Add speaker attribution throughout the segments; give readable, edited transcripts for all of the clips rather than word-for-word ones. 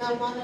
Speaker 1: ஆயிடுச்சு போல.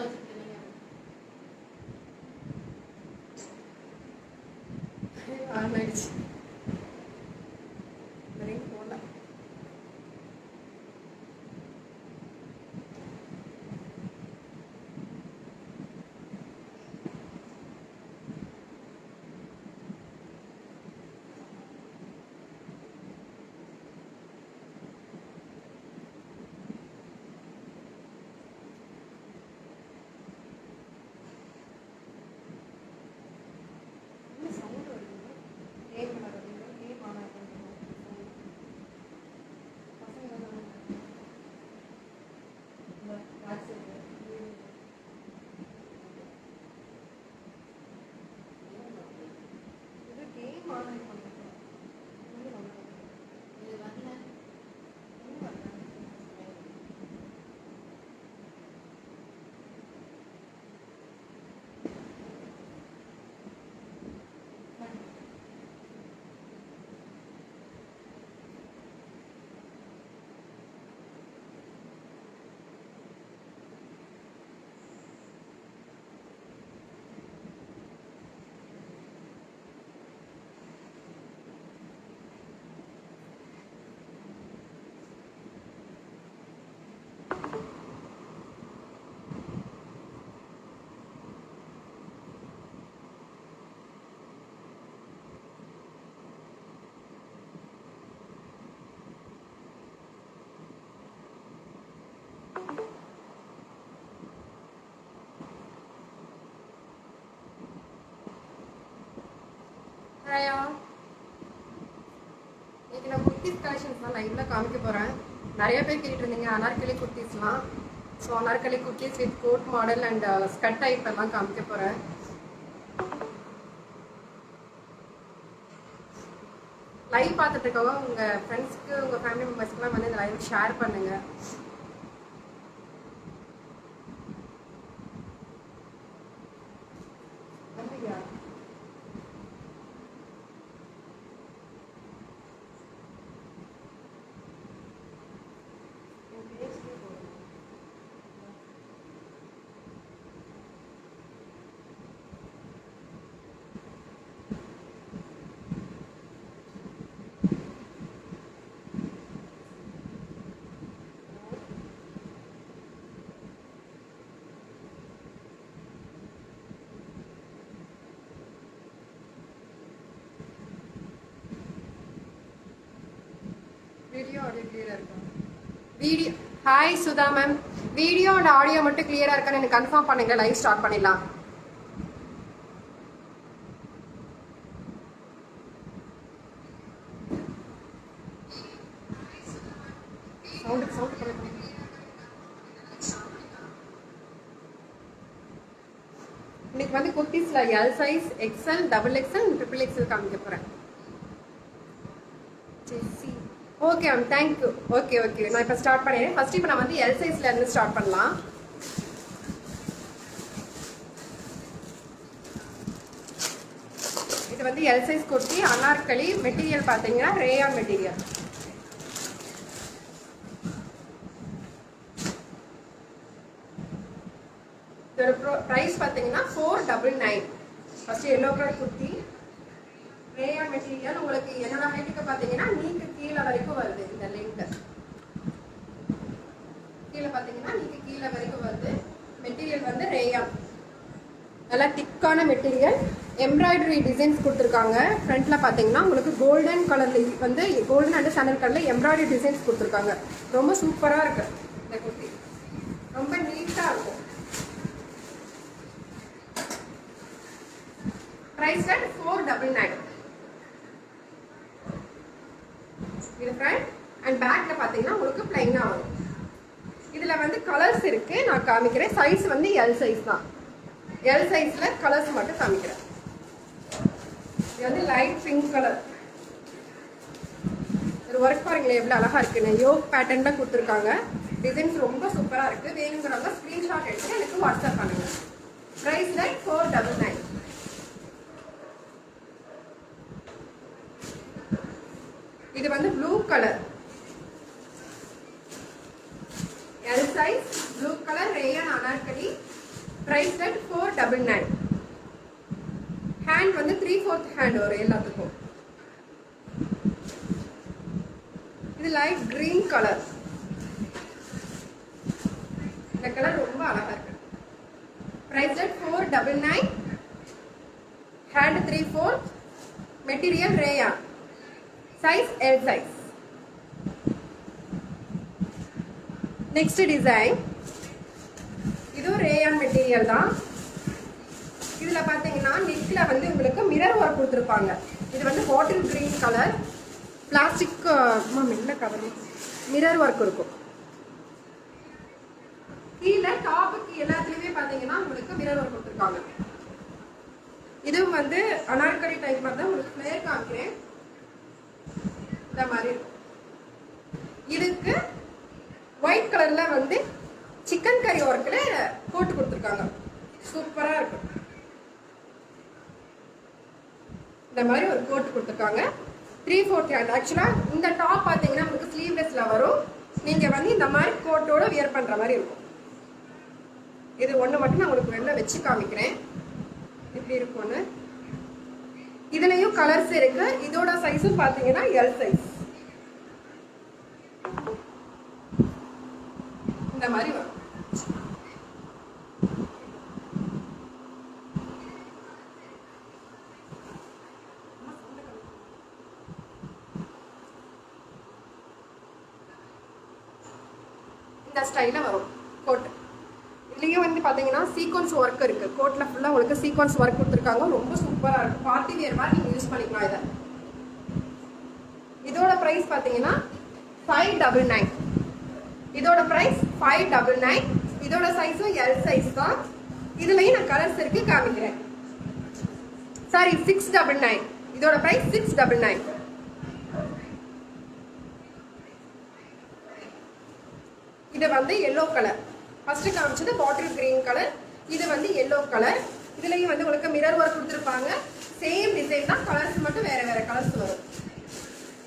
Speaker 1: இன்னைக்கு நான் குர்த்திஸ் கலெக்ஷன்ஸ்லாம் லைவ்ல காமிக்க போறேன். நிறைய பேர் கேட்டுட்டு இருந்தீங்க அனார்கலி குர்த்திஸ்லாம். So Anarkali kurtis with coat model and skirt type எல்லாம் காமிக்க போறேன். லைவ் பார்த்துட்டு இருக்கவங்க உங்க ஃப்ரெண்ட்ஸ்க்கு உங்க ஃபேமிலி மெம்பர்ஸ்க்குலாம் வந்து இந்த லைவ் ஷேர் பண்ணுங்க. வீடியோ ஆடியோ கிளியரா இருக்கா? Video hi Sudha ma'am, video and audio மட்டும் கிளியரா இருக்கான்னு எனக்கு கன்ஃபார்ம் பண்ணுங்க. லைவ் ஸ்டார்ட் பண்ணிடலாம். இன்னைக்கு வந்து குர்த்திஸ்ல L size, XL, double XL, triple XL காமிக்க போறேன். Okay ma'am, thank you. Okay okay, நான் இப்போ ஸ்டார்ட் பண்ணிடுறேன். ஃபர்ஸ்ட் இப்போ நான் வந்து எல் சைஸ்ல இருந்து ஸ்டார்ட் பண்ணலாம். இது வந்து L size kurti Anarkali. Material பார்த்தீங்கன்னா ரேயான் மெட்டீரியல். இதோட ப்ரைஸ் பார்த்தீங்கன்னா 499. First yellow colour kurti rayon material. உங்களுக்கு என்னோட ஹைட்டுக்கு பார்த்தீங்கன்னா நீக்கு கீழே வரைக்கும் வருது. இந்த லெங்க் கீழே பார்த்தீங்கன்னா நீக்கு கீழே வரைக்கும் வருது. மெட்டீரியல் வந்து ரேயான், நல்லா திக்கான மெட்டீரியல். எம்ப்ராய்டரி டிசைன்ஸ் கொடுத்துருக்காங்க. ஃப்ரண்ட்ல பார்த்தீங்கன்னா உங்களுக்கு கோல்டன் கலர்ல வந்து கோல்டன் அண்ட் சாண்டல் கலர்ல எம்ப்ராய்டரி டிசைன்ஸ் கொடுத்துருக்காங்க. ரொம்ப சூப்பராக இருக்கு இந்த குர்த்தி, ரொம்ப நீட்டாக இருக்கும். ப்ரைஸ் 499. இது ஃப்ரண்ட் அண்ட் பேக்ல பாத்தீங்கன்னா உங்களுக்கு பிளைனா வரும். இதுல வந்து கலர்ஸ் இருக்கு, நான் காமிக்கிறேன். சைஸ் வந்து எல் சைஸ் தான். எல் சைஸ்ல கலர்ஸ் மட்டும் காமிக்கிறேன். இது வந்து லைட் பிங்க் கலர். ஒரு ஒர்க் பாருங்களேன் எவ்வளவு அழகா இருக்குன்னு. யோக் பேட்டர்ன் தான் கொடுத்துருக்காங்க. டிசைன்ஸ் ரொம்ப சூப்பரா இருக்கு. வேணுங்கிறவங்க ஸ்கிரீன்ஷாட் எடுத்து எனக்கு வாட்ஸ்அப் பண்ணுங்க. பிரைஸ் 499. இது வந்து blue colour L size, blue colour rayon anarkali. Price at 499. Hand வந்து 3/4 ஹேண்ட் வரும் எல்லாத்துக்கும். இது லைட் கிரீன் கலர். இந்த கலர் ரொம்ப அழகா இருக்கு. Price at 499. Hand 3/4. Material rayon. Size L size. Next design. இது ரேயான் மெட்டீரியல் தான். இதுல பாத்தீங்கன்னா நெக்ல வந்து உங்களுக்கு மிரர் ஒர்க் கொடுத்துருப்பாங்க. இது வந்து பாட்டில் கிரீன் கலர். பிளாஸ்டிக் மெல்ல கவர் மிரர் ஒர்க் இருக்கும். கீழே டாப்புக்கு எல்லாத்துலயுமே பாத்தீங்கன்னா உங்களுக்கு மிரர் ஒர்க் கொடுத்துருக்காங்க. இதுவும் வந்து அனார்கலி டைப் மாதிரி தான். உங்களுக்கு ஃபிளேர் காமிக்கிறேன். இந்த மாதிரி இருக்கும். இதுக்கு ஒயிட் கலர்ல வந்து சிக்கன் கறி ஒர்க்ல போட்டு கொடுத்துருக்காங்க. சூப்பரா இருக்கும். இந்த மாதிரி ஒரு கோட் கொடுத்துருக்காங்க. 3/4 ஹேண்ட். ஆக்சுவலா இந்த டாப் பாத்தீங்கன்னா உங்களுக்கு ஸ்லீவ்லெஸ்ல வரும். நீங்க வந்து இந்த மாதிரி கோட்டோட வியர் பண்ற மாதிரி இருக்கும். இது ஒண்ணு மட்டும் நான் உங்களுக்கு வெளில வச்சு காமிக்கிறேன் எப்படி இருக்கும்னு. இதுலயும் கலர்ஸ் இருக்கு. இதோட சைஸும் பாத்தீங்கன்னா L சைஸ். இந்த மாதிரி வரும். இந்த ஸ்டைல வரும் கோட். இதுலயும் வந்து பாத்தீங்கன்னா சீக்வன்ஸ் ஒர்க் இருக்கு. கோட்ல ஃபுல்லா உங்களுக்கு சீக்வன்ஸ் ஒர்க் கொடுத்துருக்காங்க. ரொம்ப சூப்பரா இருக்கு. பார்ட்டி வேர் மாதிரி நீங்க யூஸ் பண்ணிக்கலாம் இதை. இதோட பிரைஸ் பாத்தீங்கன்னா 599. இதோட பிரைஸ் 599. இதோட சைஸும் L சைஸ் தான். இதுலயும் நான் கலர்ஸ் இருக்கு காமிக்கிறேன். சாரி 699. இதோட பிரைஸ் 699. இது வந்து yellow கலர். ஃபர்ஸ்ட் காமிச்சது பாட்டில் கிரீன் கலர். இது வந்து yellow கலர். இதுலயும் வந்து உங்களுக்கு மிரர் ஒர்க் கொடுத்துருப்பாங்க. சேம் டிசைன் தான். கலர்ஸ் மட்டும் வேற வேற கலர்ஸ் வரும்.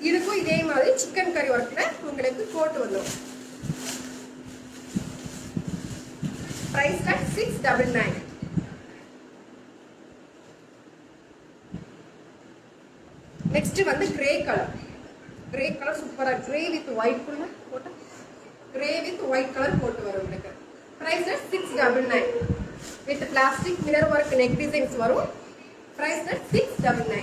Speaker 1: இதுக்கும் இதே மாதிரி சிக்கன் கறி ஒர்க்ல உங்களுக்கு கோட் வந்துடும். Price cut 699. நெக்ஸ்ட் வந்து கிரே கலர். கிரே கலர் சூப்பரா. கிரே வித் ஒயிட் போட்டு கிரே வித் ஒயிட் கலர் போட்டு வரும் உங்களுக்கு. Price 699. With plastic mirror work neck designs வரும். பிரைஸ் 699.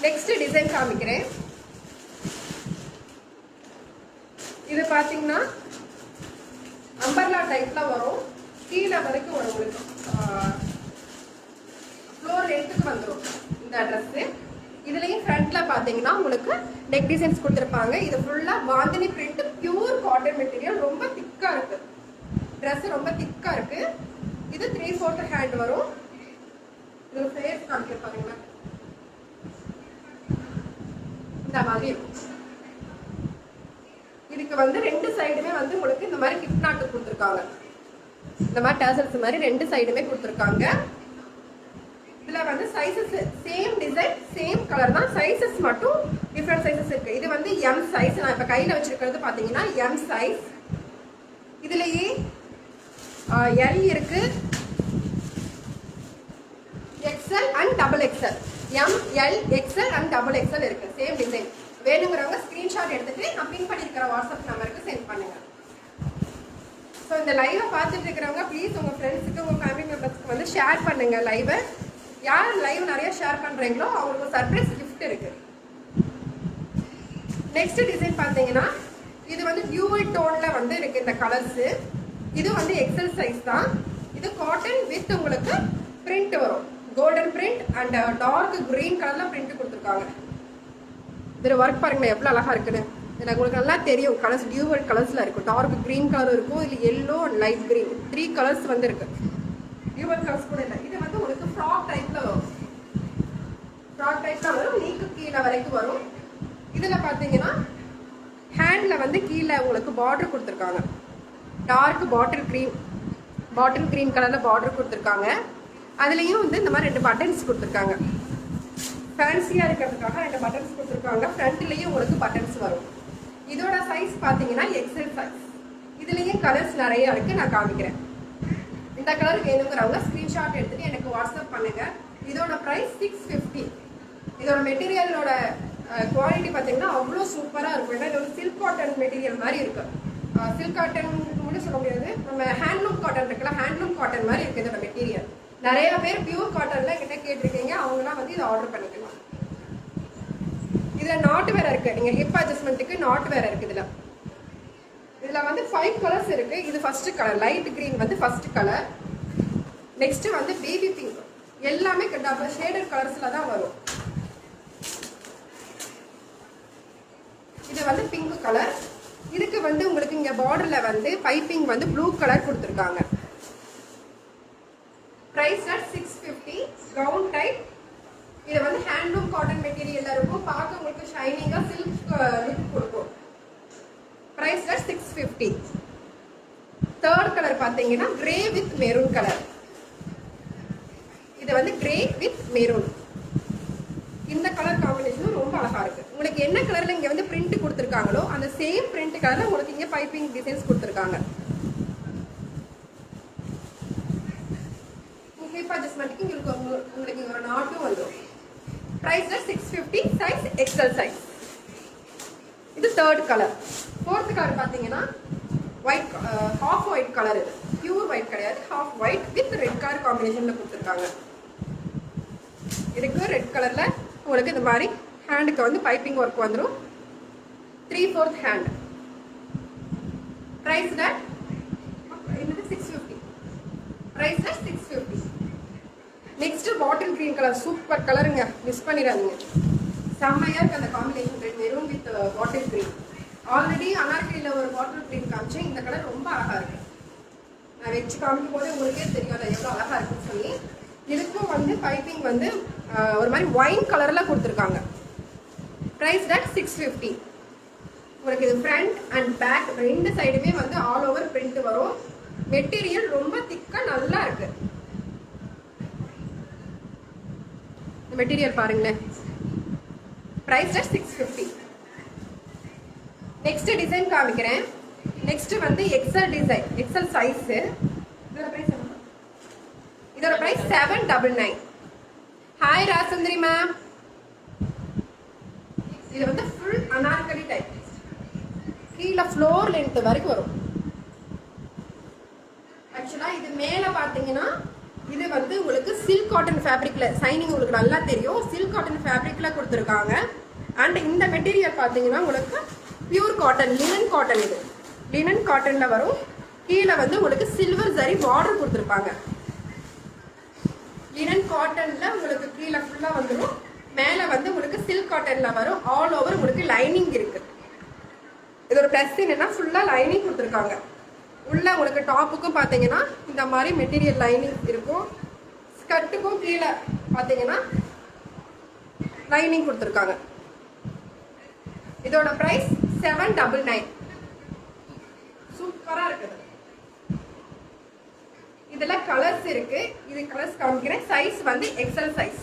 Speaker 1: நெக்ஸ்ட் டிசைன் காமிக்கிறேன். இது பாத்தீங்கன்னா அம்பர்லா டைப்ல வரும். கீழே வரைக்கும் வரும் உங்களுக்கு. ஃப்ளோர் லென்த்துக்கு வந்துடும் இந்த ட்ரெஸ். இதுலயும் ஃப்ரண்ட்ல பாத்தீங்கன்னா உங்களுக்கு நெக் டிசைன்ஸ் கொடுத்துருப்பாங்க. இது ஃபுல்லா bandhani print pure cotton material. ரொம்ப திக்கா இருக்கு. ட்ரெஸ் ரொம்ப திக்கா இருக்கு. இது 3/4 ஹேண்ட் வரும். இது ஃபேஸ் காமிக்க பாருங்க. இந்த மாதிரி இருக்கும். இதுக்கு வந்து ரெண்டு சைடுமே வந்து உங்களுக்கு இந்த மாதிரி கிப் நாட்டு கொடுத்துருக்காங்க. இந்த மாதிரி டர்சல்ஸ் மாதிரி ரெண்டு சைடுமே கொடுத்துருக்காங்க. இதுல வந்து sizes same design same colour தான். சைஸஸ் மட்டும் டிஃப்ரெண்ட் சைஸஸ் இருக்கு. இது வந்து M சைஸ். நான் இப்ப கையில வச்சிருக்கிறது பாத்தீங்கன்னா M சைஸ். இதுலயே L இருக்கு, XL and XXL. M, L, XL and XXL இருக்கு. Same design. வேணுங்கிறவங்க ஸ்கிரீன்ஷாட் எடுத்துட்டு நான் பின் பண்ணிருக்கிற வாட்ஸ்அப் நம்பருக்கு சென்ட் பண்ணுங்க. ஸோ இந்த லைவை பார்த்துட்டு இருக்கிறவங்க ப்ளீஸ் உங்க ஃப்ரெண்ட்ஸுக்கு உங்க ஃபேமிலி மெம்பர்ஸ்க்கு வந்து ஷேர் பண்ணுங்க லைவை. யார் லைவ் நிறைய ஷேர் பண்றீங்களோ அவங்களுக்கு சர்ப்ரைஸ் கிஃப்ட் இருக்கு. நெக்ஸ்ட் டிசைன் பாத்தீங்கன்னா இது வந்து டியூவல் டோன்ல வந்து இருக்கு இந்த கலர்ஸ். இது வந்து XL சைஸ் தான். இது காட்டன் வித் உங்களுக்கு பிரிண்ட் வரும். Golden print and dark green கலர்ல பிரிண்ட் கொடுத்துருக்காங்க. இதுல ஒர்க் பாருங்க எவ்வளவு அழகா இருக்குன்னு. எனக்கு உங்களுக்கு நல்லா தெரியும். கலர்ஸ் டியூவல் கலர்ஸ்ல இருக்கும். டார்க் கிரீன் கலர் இருக்கும். இது yellow and light green 3 colours வந்து இருக்கு. டியூவல் கலர்ஸ் கூட இல்லை. இது வந்து உங்களுக்கு ஃப்ராக் டைப்ல வரும். ஃப்ராக் டைப்ல வரும். நீக்கு கீழே வரைக்கும் வரும். இதுல பாத்தீங்கன்னா ஹேண்ட்ல வந்து கீழே உங்களுக்கு பார்டர் கொடுத்துருக்காங்க. டார்க் பாட்டில் கிரீன் கலர்ல பார்டர் கொடுத்துருக்காங்க. அதுலயும் வந்து இந்த மாதிரி 2 பட்டன்ஸ் கொடுத்துருக்காங்க. ஃபேன்சியா இருக்கிறதுக்காக 2 பட்டன்ஸ் கொடுத்துருக்காங்க. ஃப்ரண்ட்லயும் உங்களுக்கு பட்டன்ஸ் வரும். இதோட சைஸ் பாத்தீங்கன்னா XL சைஸ். இதுலயே கலர்ஸ் நிறைய இருக்கு, நான் காமிக்கிறேன். இந்த கலர் வேணுங்கிறவங்க ஸ்கிரீன்ஷாட் எடுத்துட்டு எனக்கு வாட்ஸ்அப் பண்ணுங்க. இதோட பிரைஸ் 650. இதோட மெட்டீரியலோட குவாலிட்டி பார்த்தீங்கன்னா அவ்வளோ சூப்பராக இருக்கும். ஏன்னா இது ஒரு சில்க் காட்டன் மெட்டீரியல் மாதிரி இருக்கு. சில்க் காட்டன் மட்டும் சொல்ல முடியாது, நம்ம ஹேண்ட்லூம் காட்டன் இருக்குல்ல, ஹேண்ட்லூம் காட்டன் மாதிரி இருக்கு இதோட மெட்டீரியல். நிறைய பேர் பியூர் காட்டன்ல கிட்ட கேட்டிருக்கீங்க, அவங்கலாம் வந்து இதை ஆர்டர் பண்ணிக்கலாம். இதுல நாட் வேற இருக்கு, நீங்க ஹிப் அட்ஜஸ்ட்மெண்ட்டுக்கு நாட் வேற இருக்கு. இதுல வந்து 5 கலர்ஸ் இருக்கு. இது ஃபர்ஸ்ட் கலர் லைட் கிரீன் வந்து ஃபர்ஸ்ட் கலர். நெக்ஸ்ட் வந்து பேபி பிங்க். எல்லாமே டபுள் ஷேடட் கலர்ஸ்ல தான் வரும். இது வந்து பிங்க் கலர். இதுக்கு வந்து உங்களுக்கு இங்க பார்டர்ல வந்து பைப்பிங் வந்து ப்ளூ கலர் கொடுத்துருக்காங்க. பிரைஸ் 650. Gown type. இது வந்து ஹேண்ட்லூம் காட்டன் மெட்டீரியல்ல இருக்கும். பார்க்க உங்களுக்கு ஷைனிங்கா சில்க் லுக் கொடுக்கும். பிரைஸ் 650. தேர்ட் கலர் பாத்தீங்கன்னா கிரே வித் மெரூன் கலர். இது வந்து கிரே வித் மெரூன். இந்த கலர் காம்பினேஷனும் ரொம்ப அழகா இருக்கு. உங்களுக்கு என்ன கலர்ல இங்க வந்து பிரிண்ட் கொடுத்துருக்காங்களோ அந்த சேம் பிரிண்ட் கலர்ல உங்களுக்கு இங்க பைப்பிங் டிசைன்ஸ் கொடுத்துருக்காங்க. ஹிப் அட்ஜஸ்ட்மெண்ட்க்கு உங்களுக்கு ஒரு நாட்டும் வந்துடும். பிரைஸ் 650. Size XL size. இது தேர்ட் கலர். ஃபோர்த் கலர் பாத்தீங்கன்னா ஒயிட், ஹாஃப் ஒயிட் கலர். இது பியூர் ஒயிட் கிடையாது, half white with red colour காம்பினேஷன்ல கொடுத்துருக்காங்க. இதுக்கு ரெட் கலர்ல உங்களுக்கு இந்த மாதிரி ஹேண்டுக்கு வந்து பைப்பிங் ஒர்க் வந்துடும். 3/4 hand. Price 650. Price 650. Next bottle green colour. Super கலருங்க, மிஸ் பண்ணிடாதீங்க. செம்மையா இருக்கு அந்த combination. Red maroon with bottle green. Already அனார்கலியில ஒரு பாட்டில் கிரீன் காமிச்சேன். இந்த கலர் ரொம்ப அழகா இருக்கு. நான் வச்சு காமிக்கும் போது உங்களுக்கே தெரியும் அது எவ்வளவு அழகா இருக்குன்னு சொல்லி. இதுக்கும் வந்து பைப்பிங் வந்து ஒரு மாதிரி ஒயின் கலர்ல கொடுத்துருக்காங்க. பிரைஸ் 650. உங்களுக்கு இது ஃப்ரண்ட் அண்ட் பேக் ரெண்டு சைடுமே வந்து ஆல் ஓவர் பிரிண்ட் வரும். மெட்டீரியல் ரொம்ப திக்கா நல்லா இருக்கு. மெட்டீரியல் பாருங்களேன். பிரைஸ் 650. நெக்ஸ்ட் டிசைன் காமிக்கிறேன். நெக்ஸ்ட் வந்து எக்ஸல் டிசைன், எக்ஸல் சைஸ். இதோட பிரைஸ் 799. Hi Rasundari ma'am. இது வந்து ஃபுல் அனார்கலி டைப். கீழே ஃப்ளோர் லென்த் வரைக்கும் வரும். ஆக்சுவலா இது மேல பாத்தீங்கன்னா இது வந்து உங்களுக்கு சில்க் காட்டன் ஃபேப்ரிக்ல, சைனிங் உங்களுக்கு நல்லா தெரியும், சில்க் காட்டன் ஃபேப்ரிக்ல கொடுத்துருக்காங்க. அண்ட் இந்த மெட்டீரியல் பாத்தீங்கன்னா உங்களுக்கு பியூர் காட்டன், லினன் காட்டன். இது லினன் காட்டன்ல வரும். கீழே வந்து உங்களுக்கு சில்வர் ஜரி பார்டர் கொடுத்துருப்பாங்க. லினன் காட்டன்ல உங்களுக்கு கீழே ஃபுல்லா வந்துடும். மேல வந்து உங்களுக்கு சில்க் காட்டன்ல வரும். ஆல் ஓவர் உங்களுக்கு லைனிங் இருக்கு. இது ஒரு பிளஸ் என்னன்னா ஃபுல்லா லைனிங் கொடுத்துருக்காங்க. உள்ள உங்களுக்கு டாப்புக்கும் பாத்தீங்கன்னா இந்த மாதிரி மெட்டீரியல் லைனிங் இருக்கும். ஸ்கர்ட்டுக்கும் கீழே பாத்தீங்கன்னா லைனிங் கொடுத்துருக்காங்க. இதோட பிரைஸ் 799. சூப்பரா இருக்குது. இதுல கலர்ஸ் இருக்கு. இது கலர்ஸ் காமிக்கிறேன். சைஸ் வந்து எக்ஸல் சைஸ்.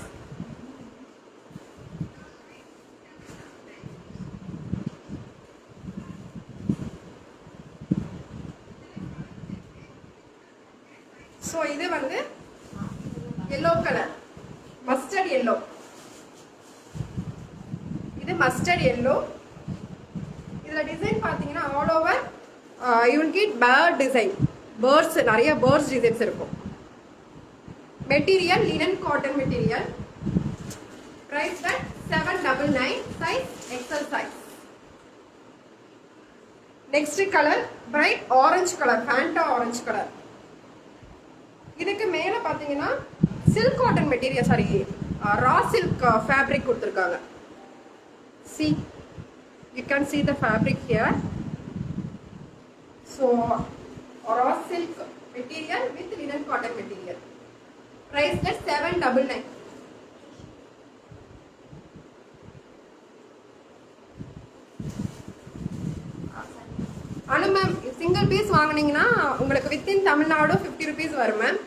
Speaker 1: சோ இது வந்து yellow கலர், மஸ்டர்ட் yellow. இது மஸ்டர்ட் yellow. இதுல டிசைன் பாத்தீங்கன்னா all over you will get bird design. Birds, நிறைய பேர்ட்ஸ் டிசைன்ஸ் இருக்கும். Material linen cotton material. Price 799. Size XL size. Next colour bright orange colour, Fanta orange colour. இதுக்கு மேல பாத்தீங்கன்னா silk cotton material, sorry raw silk fabric கொடுத்துருக்காங்க. See, you can see the fabric here. So raw silk material with linen cotton material. Price 799. ஆனால் ma'am single piece வாங்கினீங்கன்னா உங்களுக்கு within Tamil Nadu 50 rupees வரும் ma'am.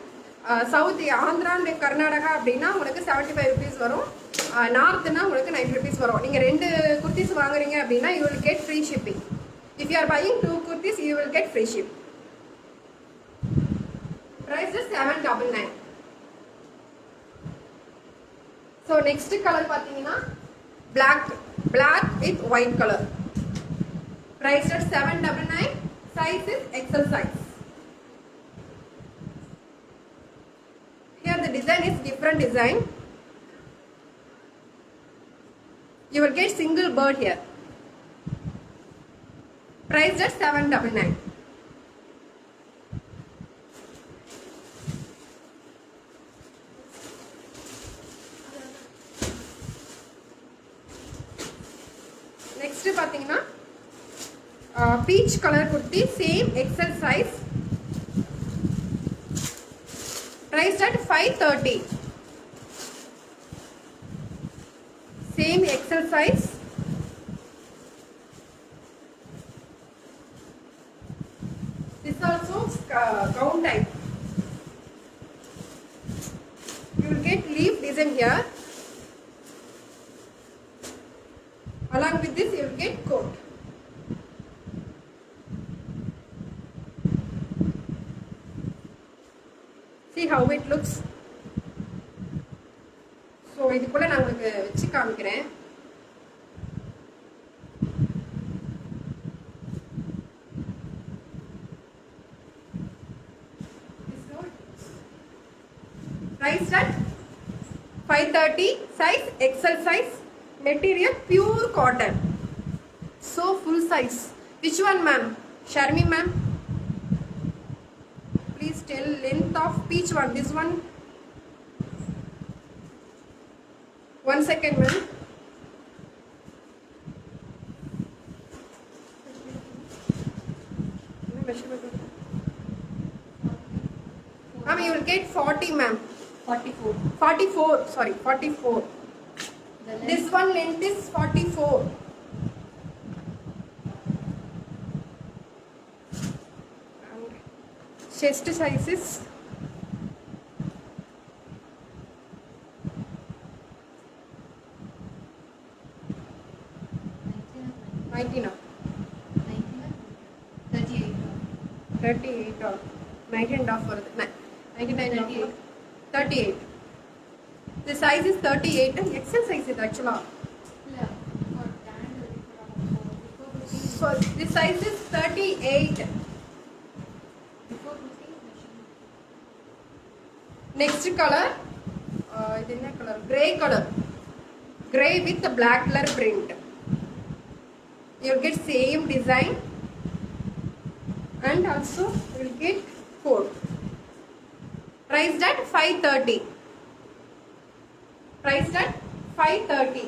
Speaker 1: South Andhra and Karnataka அப்படின்னா உங்களுக்கு 75 rupees வரும். நார்த்னா உங்களுக்கு 90 rupees வரும். நீங்கள் 2 குர்த்திஸ் வாங்குறீங்க அப்படின்னா you will get free shipping. If you are buying 2 kurtis, you will get free ship. Price is 799. So next color pathina black with white color. Price at 799. Size is XL size. Here the design is different design. You will get single bird here. Price at 799. Next pathina peach color kurti, same XL size. Price at 530. Same XL size. This also gown type. You will get leaf design here. Along with this, you will get coat. See how it looks. So இதுக்குள்ள நான் உங்களுக்கு வெச்சு காமிக்கிறேன். Price at 530, size XL size, material pure cotton. So full size. Which one, ma'am? Sharmi, ma'am? Please tell length of peach one. This one. 1 second, ma'am. Ma'am, you will get 40, ma'am.
Speaker 2: 44.
Speaker 1: 44. Sorry, 44. This one length is 44. And chest size is 19 or 38 or 19 and off for 99 off. 38. The size is 38. XL size is actually. So this size is 38. Next color, color grey color. Grey with the black color print. You'll get same design and also you'll get coat. Priced at 530. Priced at 530.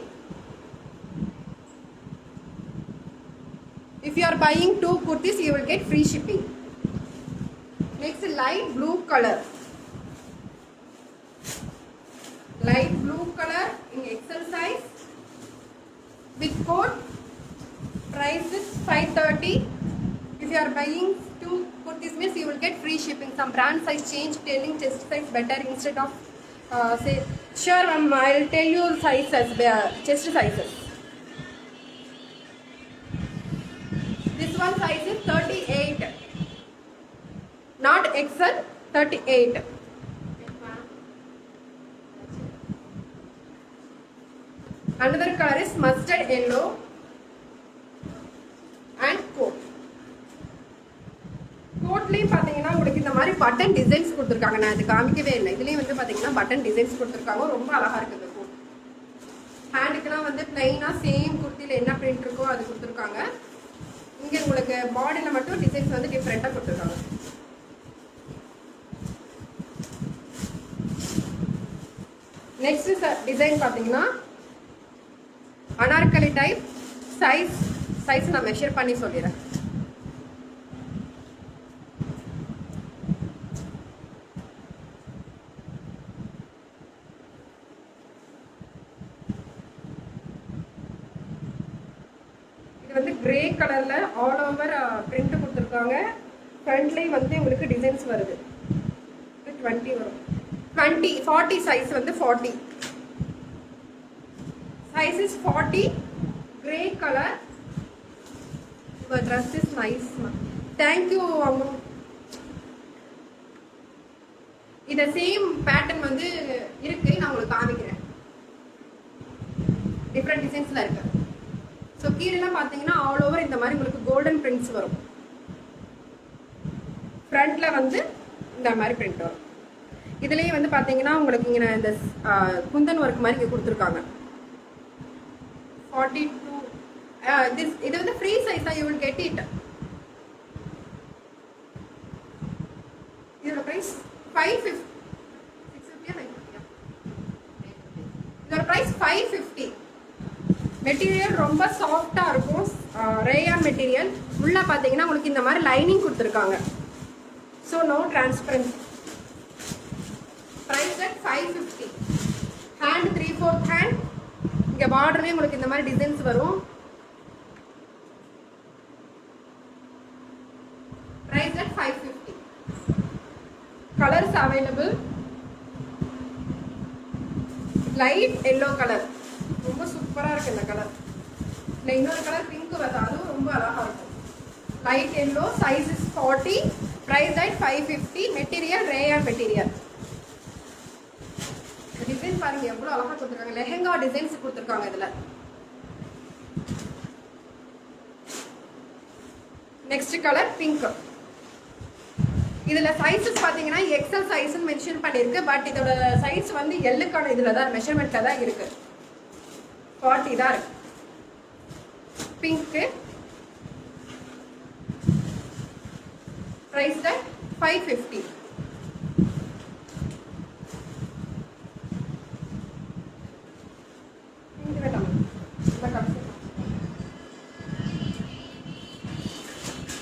Speaker 1: If you are buying 2 kurtis, you will get free shipping. Next, light blue color. Light blue color in XL size with coat. Price is 530. If you are buying 2 kurtis means you will get free shipping. Some brand size change, telling chest size better instead of say sure ma'am, I'll tell you sizes, chest sizes. This one size is 38, not XL, 38. Another color is mustard yellow and coat. கோட்லயும் பாத்தீங்கன்னா உங்களுக்கு இந்த மாதிரி button designs கொடுத்துருக்காங்க. நான் இது காமிக்கவே இல்லை. இதுலயும் வந்து பாத்தீங்கன்னா பட்டன் டிசைன்ஸ் கொடுத்துருக்காங்க. ரொம்ப அழகா இருக்குது கோட். ஹேண்டுக்குலாம் வந்து பிளைனா சேம் குர்த்தியில என்ன பிரிண்ட் இருக்கோ அது கொடுத்துருக்காங்க. இங்க உங்களுக்கு பாடியில மட்டும் டிசைன்ஸ் வந்து டிஃப்ரெண்டா கொடுத்துருக்காங்க. நெக்ஸ்ட் டிசைன் பாத்தீங்கன்னா அனார்கலி டைப். சைஸ் நான் மெஷர் பண்ணி சொல்லிடுறேன். வந்து கிரே கலர்ல ஆல் ஓவர் பிரிண்ட் கொடுத்துருக்காங்க. ஃப்ரண்ட்லேயும் வந்து உங்களுக்கு டிசைன்ஸ் வருது. 20 வரும். 40 சைஸ் வந்து 40. Size is 40. Grey colour Your dress is nice. Thank you. இந்த சேம் பேட்டர்ன் வந்து இருக்கு, நான் உங்களுக்கு காமிக்கிறேன். டிஃப்ரெண்ட் டிசைன்ஸ்ல இருக்கு. ஸோ கீழெல்லாம் பார்த்தீங்கன்னா ஆல் ஓவர் இந்த மாதிரி உங்களுக்கு கோல்டன் பிரிண்ட்ஸ் வரும். ஃப்ரண்ட்ல வந்து இந்த மாதிரி பிரிண்ட் வரும். இதுலேயே வந்து பார்த்தீங்கன்னா உங்களுக்கு இங்கே இந்த குந்தன் ஒர்க் மாதிரி இங்கே கொடுத்துருக்காங்க. 42 இது வந்து ஃப்ரீ சைஸ் தான், யூ வில் கெட் இட். இதோட ப்ரைஸ் 550. 650 இதோட ப்ரைஸ் 550. மெட்டீரியல் ரொம்ப சாஃப்டாக இருக்கும், ரேயான் மெட்டீரியல். உள்ள பார்த்தீங்கன்னா உங்களுக்கு இந்த மாதிரி லைனிங் கொடுத்துருக்காங்க. So no transparency. Price at 550. Hand 3/4 hand. இங்கே பார்டர்லேயே உங்களுக்கு இந்த மாதிரி டிசைன்ஸ் வரும். Price at 550. Colours available. Light yellow colour ரொம்ப சூப்பராக இருக்கு. இந்த கலர் இல்லை, இன்னொரு கலர் பிங்க் வருது, அதுவும் ரொம்ப அழகாக இருக்கும். Light yellow, size is 40. Price at 550. Material rayon material. Design பாருங்க எவ்வளோ அழகாக கொடுத்துருக்காங்க. லெஹெங்கா டிசைன்ஸ் கொடுத்துருக்காங்க இதில். Next colour pink. இதில் சைஸஸ் பார்த்தீங்கன்னா எக்ஸல் சைஸ்ன்னு மென்ஷன் பண்ணியிருக்கு. பட் இதோட சைஸ் வந்து எல்லுக்கான இதில் தான் மெஷர்மெண்ட்டில் தான் இருக்கு. 40 தான் இருக்கு. பிங்க்கு. Price at 550.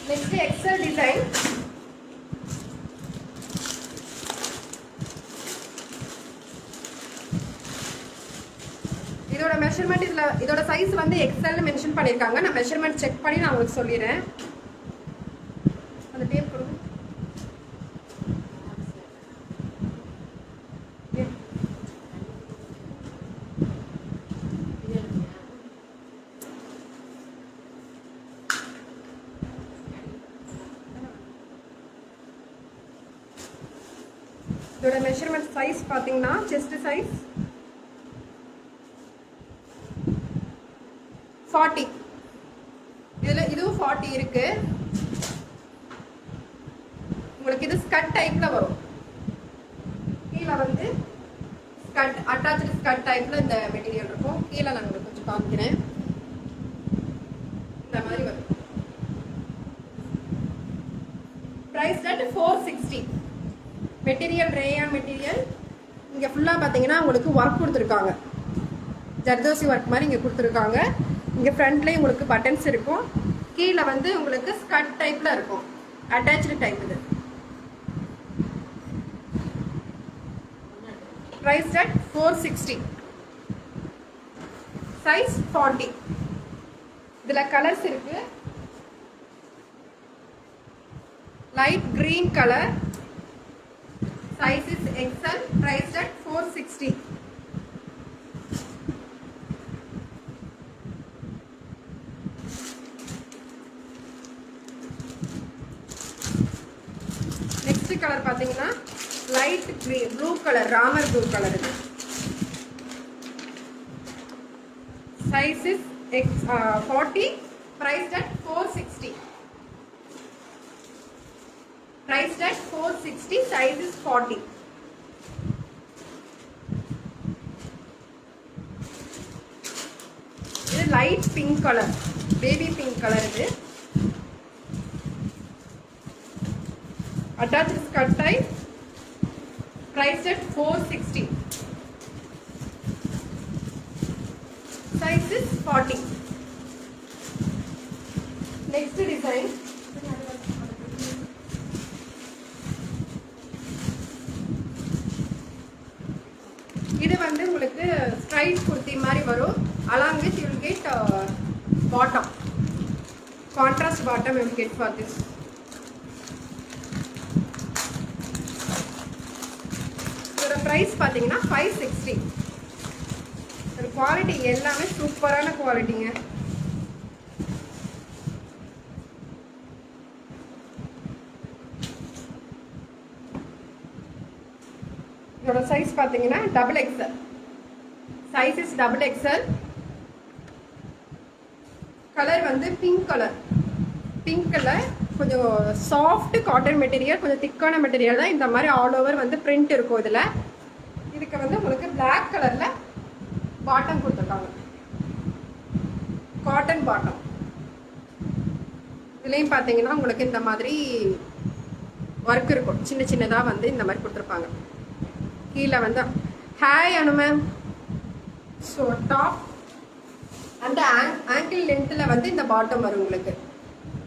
Speaker 1: Next XL design. இதோட மெஷர்மெண்ட் இதோட சைஸ் வந்து எக்ஸ்எல்னு மென்ஷன் பண்ணியிருக்காங்க. நான் மெஷர்மெண்ட் செக் பண்ணி நான் உங்களுக்கு சொல்லிடுறேன். அந்த டேப் கொடுங்க. இதோட மெஷர்மெண்ட் சைஸ் பார்த்தீங்கன்னா செஸ்ட் சைஸ் 40. இதுவும் 40 இருக்கு. உங்களுக்கு இது ஸ்கர்ட் டைப்ல வரும். கீழே வந்து ஸ்கர்ட், அட்டாச்டு ஸ்கர்ட் டைப்ல இந்த மெட்டீரியல் இருக்கும். கீழே நான் உங்களுக்கு கொஞ்சம் காமிக்கிறேன். இந்த மாதிரி வரும். Price at 460. Material rayon material. இங்க ஃபுல்லா பாத்தீங்கன்னா உங்களுக்கு ஒர்க் கொடுத்துருக்காங்க. ஜர்தோசி ஒர்க் மாதிரி இங்க கொடுத்துருக்காங்க. இங்க ஃப்ரண்ட்லயே உங்களுக்கு பட்டன்ஸ் இருக்கும். கீழே வந்து உங்களுக்கு ஸ்கர்ட் டைப்ல இருக்கும். அட்டாச்டு டைப் இது. Priced at 460. Size 40. இதுல கலர்ஸ் இருக்கு. Light green color. Size is XL. Priced at 460. Next color பாத்தீங்கன்னா light green blue color, Ramar blue color இது. Size is 40. Priced at 460. Priced at 460. Size is 40. இது light pink color, baby pink color இது. Attached skirt type. Priced at 460. Size is 40. Next design. இது வந்து உங்களுக்கு straight kurti மாதிரி வரும். along with you will get bottom, contrast bottom you will get for this. இதோட price பாத்தீங்கன்னா 560. Quality எல்லாமே சூப்பரான குவாலிட்டிங்க. இதோட சைஸ் பார்த்தீங்கன்னா double XL. Size is double XL. Colour வந்து பிங்க் கலர். பிங்க் கலர் கொஞ்சம் சாஃப்ட் காட்டன் மெட்டீரியல், கொஞ்சம் திக்கான மெட்டீரியல் தான். இந்த மாதிரி ஆல் ஓவர் வந்து பிரிண்ட் இருக்கும் இதில். இதுக்கு வந்து உங்களுக்கு பிளாக் கலரில் பாட்டம் கொடுத்துருக்காங்க, காட்டன் பாட்டம். இதுலேயும் பார்த்தீங்கன்னா உங்களுக்கு இந்த மாதிரி ஒர்க் இருக்கும், சின்ன சின்னதாக வந்து இந்த மாதிரி கொடுத்துருப்பாங்க. கீழே வந்து ஹாய் அனு மேம். ஸோ டாப் அந்த ஆங்கிள் லென்த்தில் வந்து இந்த பாட்டம் வரும் உங்களுக்கு.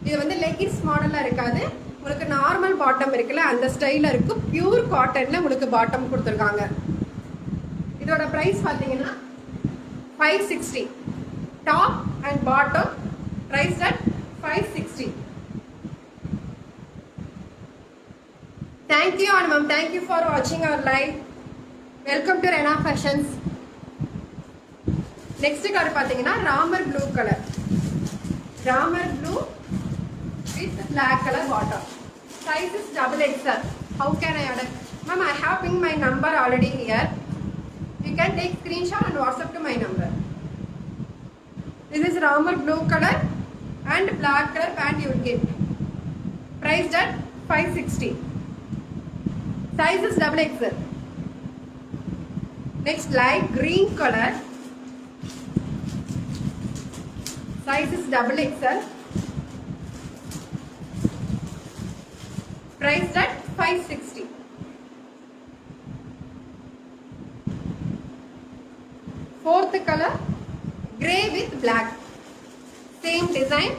Speaker 1: இது வந்து லெகின்ஸ் மாடலாக இருக்காது, உங்களுக்கு நார்மல் பாட்டம் இருக்குல்ல அந்த ஸ்டைலில் இருக்கும். பியூர் காட்டனில் உங்களுக்கு பாட்டம் கொடுத்துருக்காங்க. இதோட ப்ரைஸ் பார்த்தீங்கன்னா 560. Top and bottom price at 560. Thank you Anu ma'am. Thank you for watching our live. Welcome to Rena Fashions. Next color பார்த்தீங்கன்னா Ramar blue colour. Ramar blue with black color bottom. Size is double XL. How can I order? Ma'am, I have pinned my number already here. You can take screenshot and WhatsApp to my number. This is Ramar blue color and black color pant you will get. Priced at 560. Size is double XL. Next light green color. Size is double XL. Priced at 560. Fourth color grey with black. Same design,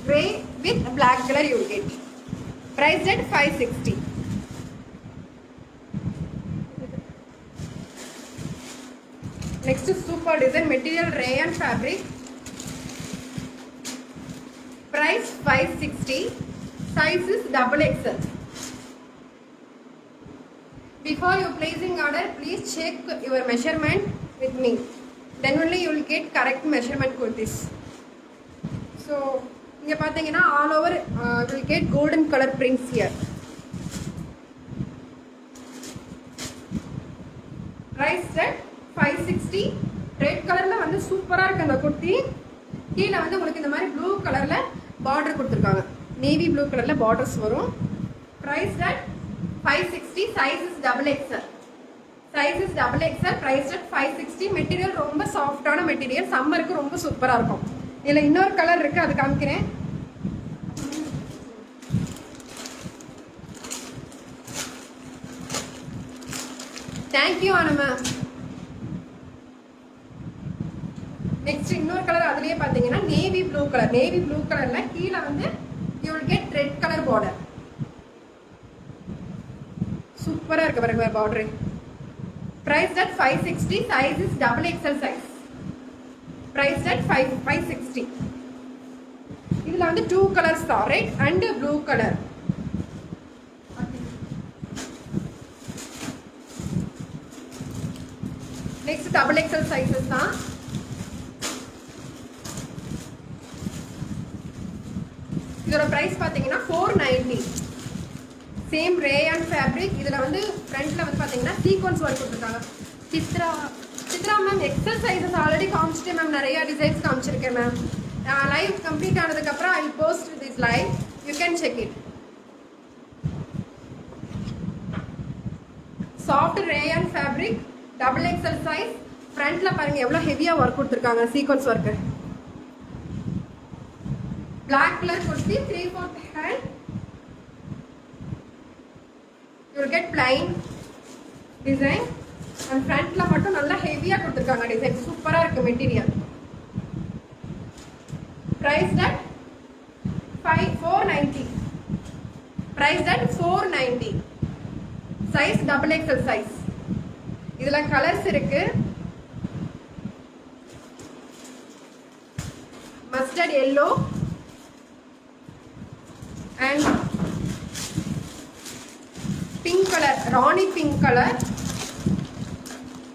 Speaker 1: grey with black color you will get. Priced at 560. Next super design material rayon fabric. Price 560. Size is double XL. Before you placing order, please check your measurement with me. Then only you will get correct measurement kurtis. So, இங்க பாத்தீங்கன்னா all over you will get golden color prints here. Price at 560. Red colorல வந்து சூப்பரா இருக்கு அந்த குர்த்தி. கீழ வந்து உங்களுக்கு இந்த மாதிரி blue colorல border கொடுத்திருக்காங்க. Navy blue colorல borders வரும். Price at 560. Size is double XL. Size is double XL. Price at 560. Material ரொம்ப சாஃப்டான மெட்டீரியல், சம்மருக்கு ரொம்ப சூப்பரா இருக்கும். இதுல இன்னொரு கலர் இருக்கு, அது காமிக்கிறேன். Thank you Anu ma'am. Next இன்னொரு கலர் அதுலயே பாத்தீங்கன்னா navy blue colour. Navy blue கலர்ல கீழ வந்து you will get red color border. சூப்பரா இருக்கு பாருங்க border. Price at 560. Size is double XL size. Price at 560. இதுல வந்து two colors தான், red and blue color. Next double XL sizes தான். இதோட பிரைஸ் பாத்தீங்கன்னா 490. Same rayon fabric. இதுல வந்து ஃப்ரண்ட்ல வந்து பாத்தீங்கன்னா சீக்வென்ஸ் ஒர்க் கொடுத்திருக்காங்க. Chitra ma'am XL sizes already காமிச்சிட்டேன் மேம், நிறைய டிசைன்ஸ் காமிச்சிருக்கேன் மேம். லைவ் கம்ப்ளீட் ஆனதுக்கு அப்புறம் I post this live, you can check it. Soft rayon fabric, double XL size. ஃப்ரண்ட்ல பாருங்க எவ்வளவு ஹெவியா ஒர்க் கொடுத்திருக்காங்க, sequence work. Black color kurti, 3/4 hand. You will get plain design. And front la mattum nalla heavy ah kuduthirukanga design. Super ah irukku material. Price at 490. Price at 490. Size double XL size. idhula colors irukku. Mustard yellow and pink color, Ronnie pink color.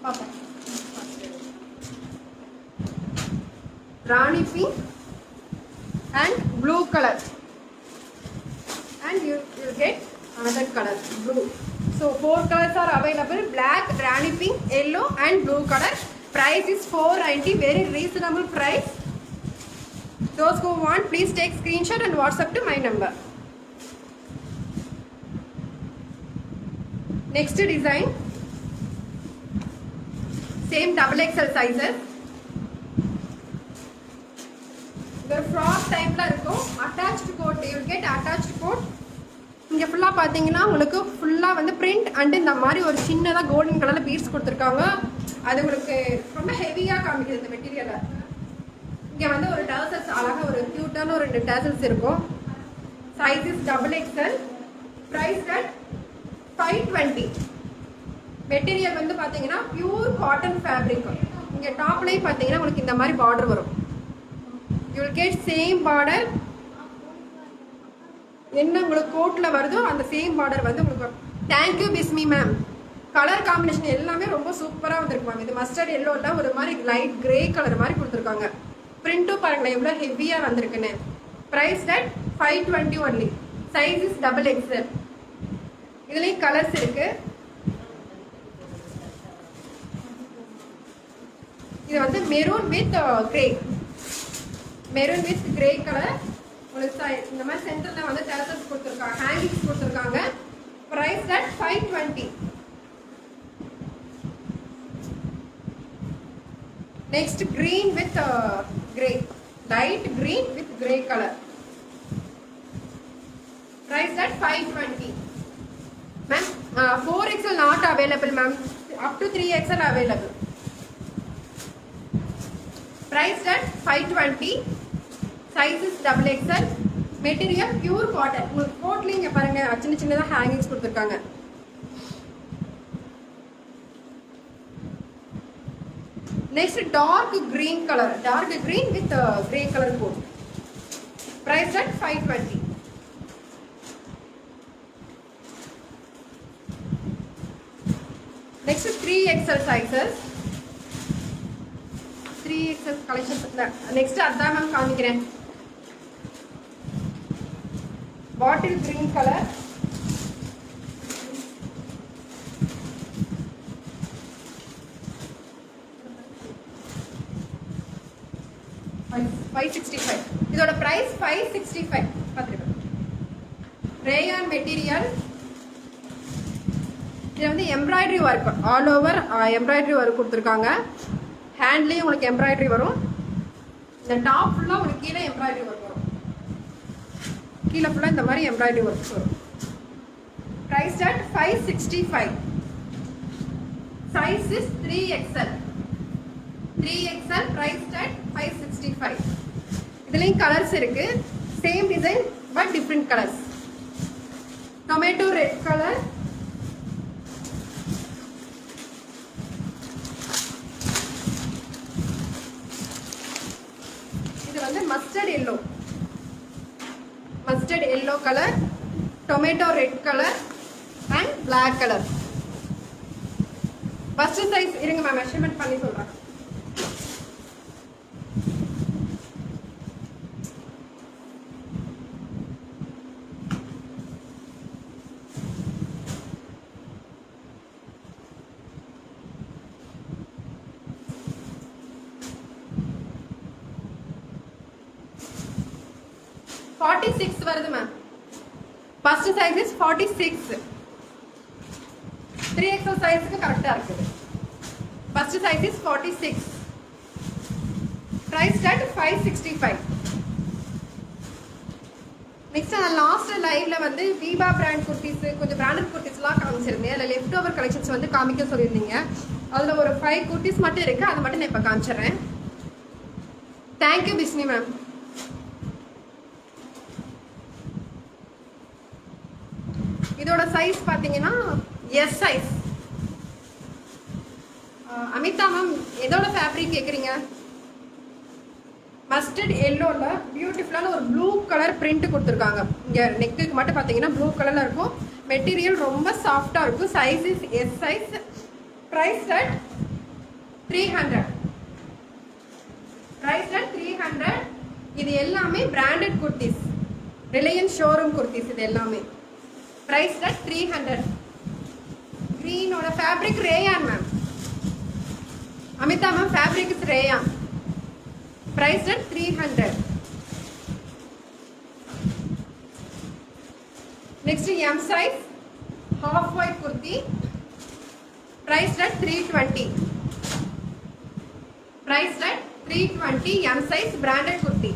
Speaker 1: Papa. Rani pink and blue color. And you get another color, blue. So 4 colors are available. Black and blue color. Price is 490, very reasonable price. Those who want, please take screenshot and WhatsApp to my number. Next design, same double XL sizes. The frock type la irukum, attached coat, you will get attached coat. இங்க ஃபுல்லா பாத்தீங்கன்னா உங்களுக்கு ஃபுல்லா வந்து print and இந்த மாதிரி ஒரு சின்னதா கோல்டன் கலர்ல பீட்ஸ் கொடுத்துருக்காங்க. அது உங்களுக்கு ரொம்ப ஹெவியா காமிக்குது இந்த மெட்டீரியல். இங்க வந்து ஒரு டர்சல்ஸ் அழகா ஒரு கியூட்டான ஒரு 2 டர்சல்ஸ் இருக்கும். Size is double XL. Price at 520. Material வந்து பாத்தீங்கன்னா பியூர் காட்டன் ஃபேப்ரிக். இங்க டாப்லயே பாத்தீங்கன்னா உங்களுக்கு இந்த மாதிரி பார்டர் வரும். You will get same border. என்ன உங்களுக்கு கோட்ல வருதோ அந்த சேம் பார்டர் வந்து உங்களுக்கு. Thank you Bismi ma'am. Colour combination எல்லாமே ரொம்ப சூப்பரா வந்திருக்கு மேம். இது மஸ்டர்ட் எல்லோல ஒரு மாதிரி லைட் கிரே கலர் மாதிரி கொடுத்துருக்காங்க. பிரிண்ட்டும் பாருங்களேன் எவ்வளவு ஹெவியா வந்திருக்குன்னு. Price at 520 only. Size is double XL. இதுலயும் கலர்ஸ் இருக்கு. இது வந்து maroon with grey. Maroon with grey colour. இந்த மாதிரி சென்டர்ல வந்து டர்சல்ஸ் கொடுத்துருக்காங்க, ஹேங்கிங்ஸ் கொடுத்துருக்காங்க. Price at 520. Next green with grey, light green with grey colour. Price at 520. Ma'am 4XL not available ma'am, up to 3XL available. Price at 520. Size is double XL. Material pure cotton. உங்களுக்கு கோட்ல இங்க பாருங்க சின்ன சின்னதா hangings கொடுத்திருக்காங்க. Next dark green color. Dark green with grey color coat. Price at 520. Next 3XL sizes. 3XL collections. Next அதான் ma'am காமிக்கிறேன். Bottle green colour. $565. இதோட பிரைஸ் 565. பாத்துருங்க. Rayon material. இது வந்து embroidery work, all over embroidery work கொடுத்துருக்காங்க. ஹேண்ட்லேயும் உங்களுக்கு embroidery வரும். இந்த டாப் ஃபுல்லாக உங்களுக்கு கீழே எம்ப்ராய்டரி ஒர்க் வரும். கீழே ஃபுல்லாக இந்த மாதிரி எம்ப்ராய்டரி ஒர்க்ஸ் வரும். Price at 565. Size is 3XL. 3XL. Price at 565. இதுலேயும் கலர்ஸ் இருக்கு. Same design but different colours. Tomato red colour. Mustard yellow. Mustard yellow color, tomato red color and black color. First size இருங்க ma'am measurement பண்ணி சொல்றேன். வருது ma'am. First size is 46. 3XL சைஸ்க்கு கரெக்ட்டா இருக்குது. First size is 46. Price at 565. Next நான் last லைவ்ல வந்து வீபா பிராண்ட் குர்த்திஸ், கொஞ்சம் பிராண்டட் குர்த்திஸ்லாம் காமிச்சிருந்தேன். அதில் லெஃப்ட் ஓவர் கலெக்ஷன்ஸ் வந்து காமிக்க சொல்லியிருந்தீங்க. அதில் ஒரு 5 குர்த்திஸ் மட்டும் இருக்கு. அதை மட்டும் நான் இப்போ காமிச்சிடுறேன். Thank you Bismi ma'am. இதோட சைஸ் பாத்தீங்கன்னா எஸ் சைஸ். அமிதா மேம் எதோட ஃபேப்ரிக் கேக்குறீங்க? மஸ்டர்ட் எல்லோல பியூட்டிஃபுல்லான ஒரு ப்ளூ கலர் பிரிண்ட் கொடுத்துருக்காங்க. இங்க நெக்குக்கு மட்டும் பாத்தீங்கன்னா ப்ளூ கலர்ல இருக்கும். மெட்டீரியல் ரொம்ப சாஃப்டா இருக்கும். Size is S size. Price at 300. Price at 300. இது எல்லாமே பிராண்டட் குர்த்திஸ், ரிலையன்ஸ் ஷோரூம் குர்த்திஸ் இது எல்லாமே. Price at 300. Green or fabric rayon ma'am. Amita ma'am, fabric is rayon. Priced at 300. Next M size half white kurti. Priced at 320. Priced at 320 M size branded kurti.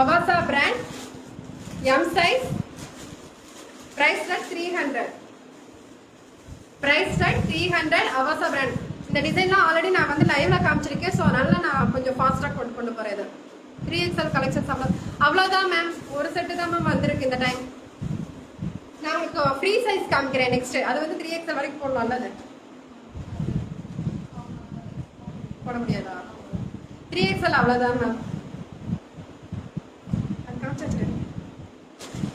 Speaker 1: Avasa brand M size priced at 300. Priced at 300 Avasa brand. இந்த டிசைன்லாம் already நான் வந்து லைவ்ல காமிச்சிருக்கேன். So அதனால நான் கொஞ்சம் ஃபாஸ்ட்டாக கொண்டு போகிறேன். இது 3XL கலெக்ஷன்ஸ் அவ்வளோதான் மேம். ஒரு செட்டு தான் மேம் வந்திருக்கு இந்த டைம். நான் உங்களுக்கு ஃப்ரீ சைஸ் காமிக்கிறேன் நெக்ஸ்ட். அது வந்து 3XL வரைக்கும் போடலாம்ல. அது போட முடியாதா? 3XL அவ்வளோதான் மேம்.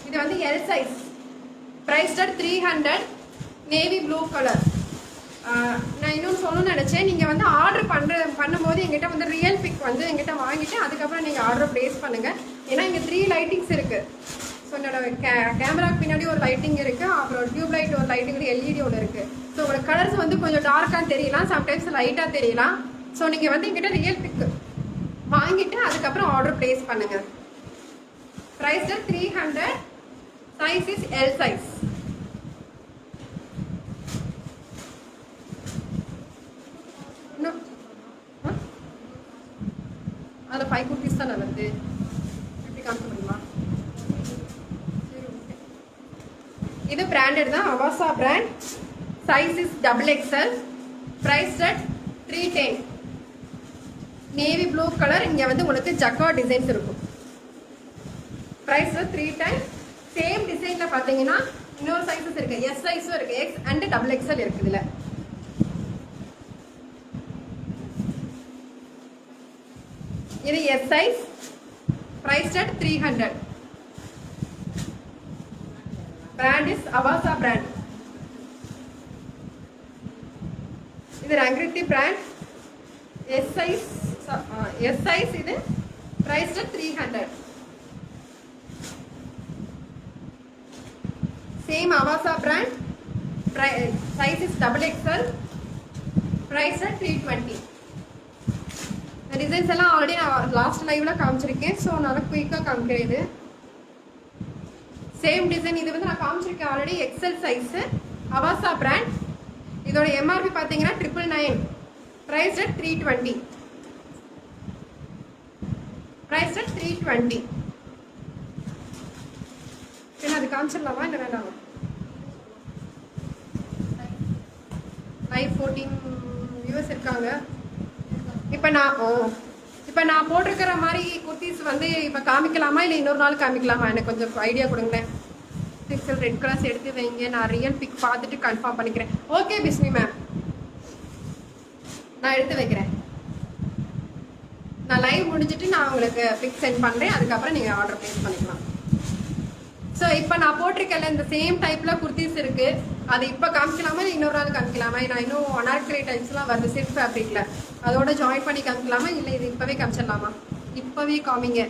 Speaker 1: இது வந்து L size. Priced at 300. Navy blue colour. நான் இன்னும் சொல்லணும்னு நினச்சேன். நீங்கள் வந்து ஆர்டர் பண்ணும்போது எங்கிட்ட வந்து ரியல் பிக் வந்து எங்கிட்ட வாங்கிட்டு அதுக்கப்புறம் நீங்கள் ஆர்டர் ப்ளேஸ் பண்ணுங்கள். ஏன்னா இங்கே 3 லைட்டிங்ஸ் இருக்குது. ஸோ என்னோட கேமராக்கு பின்னாடி ஒரு லைட்டிங் இருக்குது. அப்புறம் டியூப் லைட் ஒரு லைட்டிங் எல்இடி ஒன்று இருக்குது. ஸோ உங்களோட கலர்ஸ் வந்து கொஞ்சம் டார்க்காக தெரியலாம், சம்டைம்ஸ் லைட்டாக தெரியலாம். ஸோ நீங்கள் வந்து எங்கிட்ட ரியல் பிக் வாங்கிட்டு அதுக்கப்புறம் ஆர்டர் ப்ளேஸ் பண்ணுங்கள். Price at 300. Size is L size. No. Huh? Ada 5 kurtis தான வருது. எப்படி காமிக்க முடியுமா? இது பிராண்டட் தான். அவசா brand. Size is XXL. Price at 310. Navy blue color. இங்க வந்து உங்களுக்கு ஜக்கா டிசைன்ஸ் இருக்கும். Price 310. சேம் டிசைன்ல பாத்தீங்கன்னா இன்னொரு சைஸஸ் இருக்கு. எஸ் சைஸும் இருக்கு, எக்ஸ் அண்ட் XXL இருக்கு இதுல. இது S size. Priced at 300. Brand is Avasa brand. இது ரங்கிருத்தி பிராண்ட். எஸ் சைஸ் இது. Priced at 300. Same Avasa brand. Size is XXL. Price at 320. The designs எல்லாம் ஆல்ரெடி நான் லாஸ்ட் லைவ்ல காமிச்சிருக்கேன். ஸோ நல்லா குயிக்காக காமிக்கிறேன். இது சேம் டிசைன். இது வந்து நான் காமிச்சிருக்கேன் already. XL size. Avasa brand. இதோட எம்ஆர்பி பார்த்தீங்கன்னா 999. Price at 320. Price at 320. அது காமிச்சிடலாமா இல்லை வேண்டாமா? லைவ் 14 வியூவர்ஸ் இருக்காங்க. இப்போ நான் போட்டிருக்கிற மாதிரி குர்த்திஸ் வந்து இப்போ காமிக்கலாமா இல்லை இன்னொரு நாள் காமிக்கலாமா? எனக்கு கொஞ்சம் ஐடியா கொடுங்களேன். பிக்சல் ரெட் கலர்ஸ் எடுத்து வைங்க. நான் ரியல் பிக் பார்த்துட்டு கன்ஃபார்ம் பண்ணிக்கிறேன். ஓகே பிஸ்மி மேம், நான் எடுத்து வைக்கிறேன். நான் லைவ் முடிஞ்சிட்டு நான் உங்களுக்கு பிக் சென்ட் பண்ணுறேன். அதுக்கப்புறம் நீங்கள் ஆர்டர் ப்ளேஸ் பண்ணிக்கலாம். ஸோ இப்போ நான் போட்டிருக்கல இந்த சேம் டைப்பில் குர்த்திஸ் இருக்குது. அது இப்போ காமிக்கலாமா இல்லை இன்னொரு நாள் காமிக்கலாமா? நான் இன்னும் அனார்கலி டைப்ஸ்லாம் வருது சில்க் ஃபேப்ரிக்கில். அதோட ஜாயின் பண்ணி காமிக்கலாமா இல்லை இது இப்போவே காமிச்சிடலாமா? இப்போவே காமிங்க.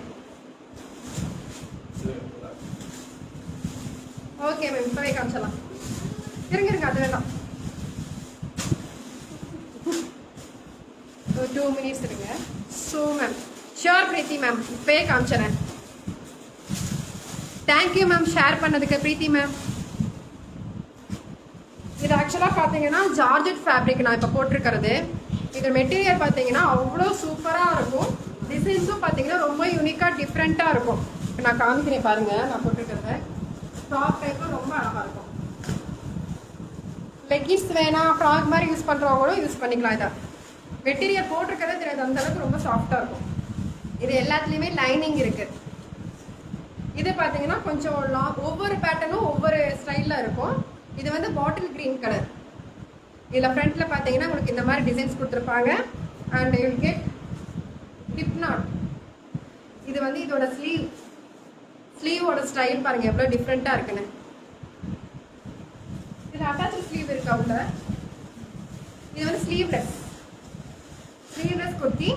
Speaker 1: ஓகே மேம், இப்போவே காமிச்சிடலாம். இருங்க அது வேண்டாம். 2 minutes இருங்க. ஸோ மேம் ஷியோர் பிரீத்தி மேம், இப்போவே காமிச்சிடறேன். தேங்க்யூ மேம் ஷேர் பண்ணதுக்கு பிரீத்தி மேம். இது ஆக்சுவலாக பார்த்தீங்கன்னா ஜார்ஜெட் ஃபேப்ரிக் நான் இப்போ போட்டிருக்கிறது. இது மெட்டீரியல் பார்த்தீங்கன்னா அவ்வளோ சூப்பராக இருக்கும். டிசைன்ஸும் பார்த்தீங்கன்னா ரொம்ப யூனிக்காக டிஃப்ரெண்ட்டாக இருக்கும். இப்போ நான் காமிக்கிறேன் பாருங்கள். நான் போட்டிருக்கிறத ஃப்ராக் டைப்பும் ரொம்ப அழகாக இருக்கும். லெக்கின்ஸ் வேணாம் ஃப்ராக் மாதிரி யூஸ் பண்ணுறவங்களும் யூஸ் பண்ணிக்கலாம். இதை மெட்டீரியல் போட்டிருக்கிறது தெரியாது, அந்தளவுக்கு ரொம்ப சாஃப்டாக இருக்கும். இது எல்லாத்துலேயுமே லைனிங் இருக்குது. இது பார்த்தீங்கன்னா கொஞ்சம் ஒவ்வொரு பேட்டர்னும் ஒவ்வொரு ஸ்டைலில் இருக்கும். இது வந்து பாட்டில் கிரீன் கலர். இதில் ஃப்ரண்ட்டில் பார்த்தீங்கன்னா உங்களுக்கு இந்த மாதிரி டிசைன்ஸ் கொடுத்துருப்பாங்க. And you get dip knot. இது வந்து இதோட ஸ்லீவோட ஸ்டைல் பாருங்கள் எவ்வளோ டிஃப்ரெண்ட்டாக இருக்குன்னு. இதில் அட்டாச் ஸ்லீவ் இருக்கு அவங்க. இது வந்து ஸ்லீவ்லெஸ் குர்த்தி.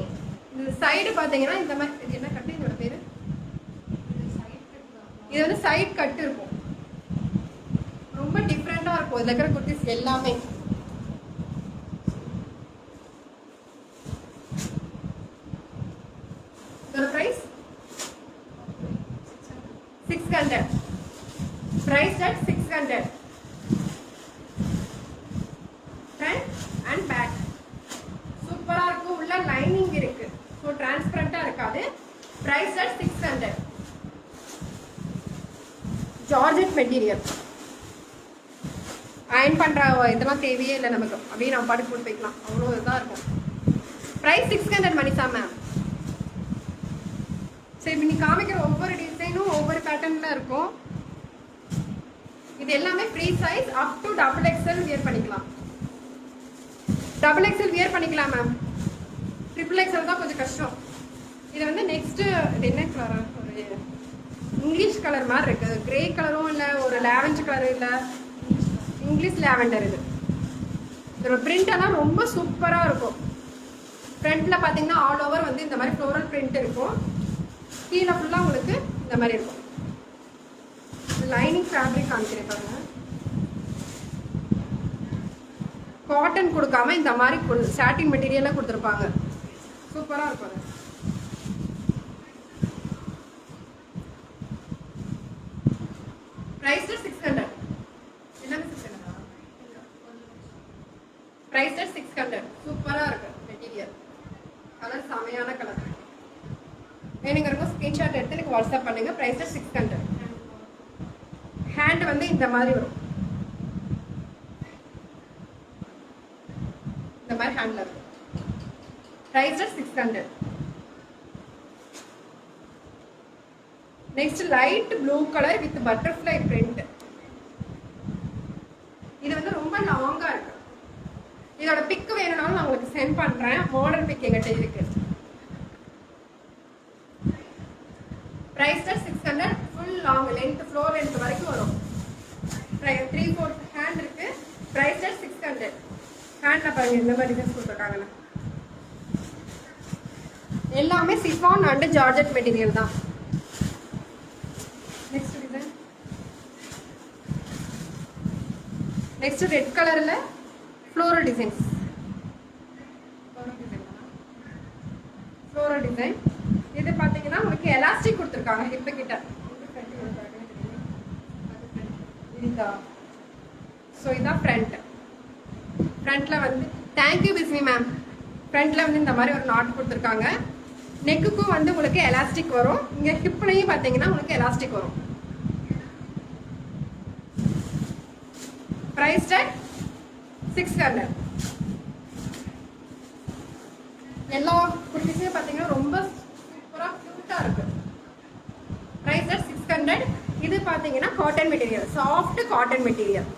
Speaker 1: இது சைடு பார்த்தீங்கன்னா இந்த மாதிரி. இது என்ன கட்டு? இதோட பேர் இது வந்து சைட் கட் இருக்கும், ரொம்ப டிஃப்ரெண்டா இருக்கும் இதுல இருக்கிற குர்த்திஸ் எல்லாமே. இதோட price 600. Price at 600. Front and back. சூப்பரா இருக்கும். உள்ள லைனிங் இருக்கு. சோ டிரான்ஸ்பரண்டா இருக்காது. Price at 600. Georgette material. Iron பண்ற இதெல்லாம் தேவையே இல்லை நமக்கு. அப்படியே நம்ம பாட்டு போட்டு வைக்கலாம். அவ்வளோ இதாக இருக்கும். Price 600 Manisha ma'am. சரி, இப்ப நீ காமிக்கிற ஒவ்வொரு டிசைனும் ஒவ்வொரு பேட்டர்ன்ல இருக்கும். இது எல்லாமே free size up to XXL wear பண்ணிக்கலாம். XXL வியர் பண்ணிக்கலாம் மேம். XXL தான் கொஞ்சம் கஷ்டம். இது வந்து நெக்ஸ்ட் என்ன கலர், ஒரு இங்கிலீஷ் கலர் மாதிரி இருக்கு. கிரே கலரும் இல்லை, ஒரு லாவெண்டர் கலரும் இல்லை, இங்கிலீஷ் லாவெண்டர். இது இதோட பிரிண்ட் எல்லாம் ரொம்ப சூப்பரா இருக்கும். ஃப்ரண்ட்ல பாத்தீங்கன்னா ஆல் ஓவர் வந்து இந்த மாதிரி ஃப்ளோரல் பிரிண்ட் இருக்கும். கீழே ஃபுல்லா உங்களுக்கு இந்த மாதிரி இருக்கும். லைனிங் ஃபேப்ரிக் காமிக்கிறேன் பாருங்க. காட்டன் கொடுக்காம இந்த மாதிரி சாட்டின் மெட்டீரியலா கொடுத்துருப்பாங்க. சூப்பரா இருக்கும். பிரைஸ் 600. எல்லாமே 600. பிரைஸ் 600. சூப்பரா இருக்கு மெட்டீரியல். கலர் செமையான கலர். வேணுங்கிறவங்க ஸ்கிரீன்ஷாட் எடுத்து எனக்கு வாட்ஸ்அப் பண்ணுங்க. பிரைஸ் 600. ஹேண்ட் வந்து இந்த மாதிரி வரும். இந்த மாதிரி ஹேண்ட்ல இருக்கும். Price 600. Next light blue colour with butterfly print. இது வந்து ரொம்ப லாங்கா இருக்கு. இதோட பிக் வேணும்னாலும் நான் உங்களுக்கு சென்ட் பண்றேன். மாடர்ன் பிக் எங்கிட்ட இருக்கு. Price 600. Full long length, floor length வரைக்கும் வரும். 3/4 ஹேண்ட் இருக்கு. பிரைஸ் 600. ஹேண்ட்ல பாருங்க இந்த மாதிரி டிசைன்ஸ் கொடுத்துருக்காங்க. எல்லாமே சிஃபான் அண்ட் ஜார்ஜெட் மெட்டீரியல் தான். Next design. நெக்ஸ்ட் ரெட் கலர்ல ஃப்ளோரல் டிசைன்ஸ். Floral design. இது பாத்தீங்கன்னா உங்களுக்கு எலாஸ்டிக் கொடுத்துருக்காங்க ஹிப் கிட்ட. ஸோ இதான் ஃப்ரண்ட். ஃப்ரண்ட்ல வந்து தேங்க்யூ பிஸ்மி மேம். ஃப்ரண்ட்ல வந்து இந்த மாதிரி ஒரு நாட் கொடுத்துருக்காங்க. நெக்குக்கும் வந்து உங்களுக்கு எலாஸ்டிக் வரும். இங்க ஹிப்லையும் பாத்தீங்கன்னா உங்களுக்கு எலாஸ்டிக் வரும். Price tag 600. எல்லா குர்த்திஸையும் பாத்தீங்கன்னா ரொம்ப சூப்பரா கியூட்டா இருக்கு. பிரைஸ் 600. இது பாத்தீங்கன்னா cotton material, soft cotton material.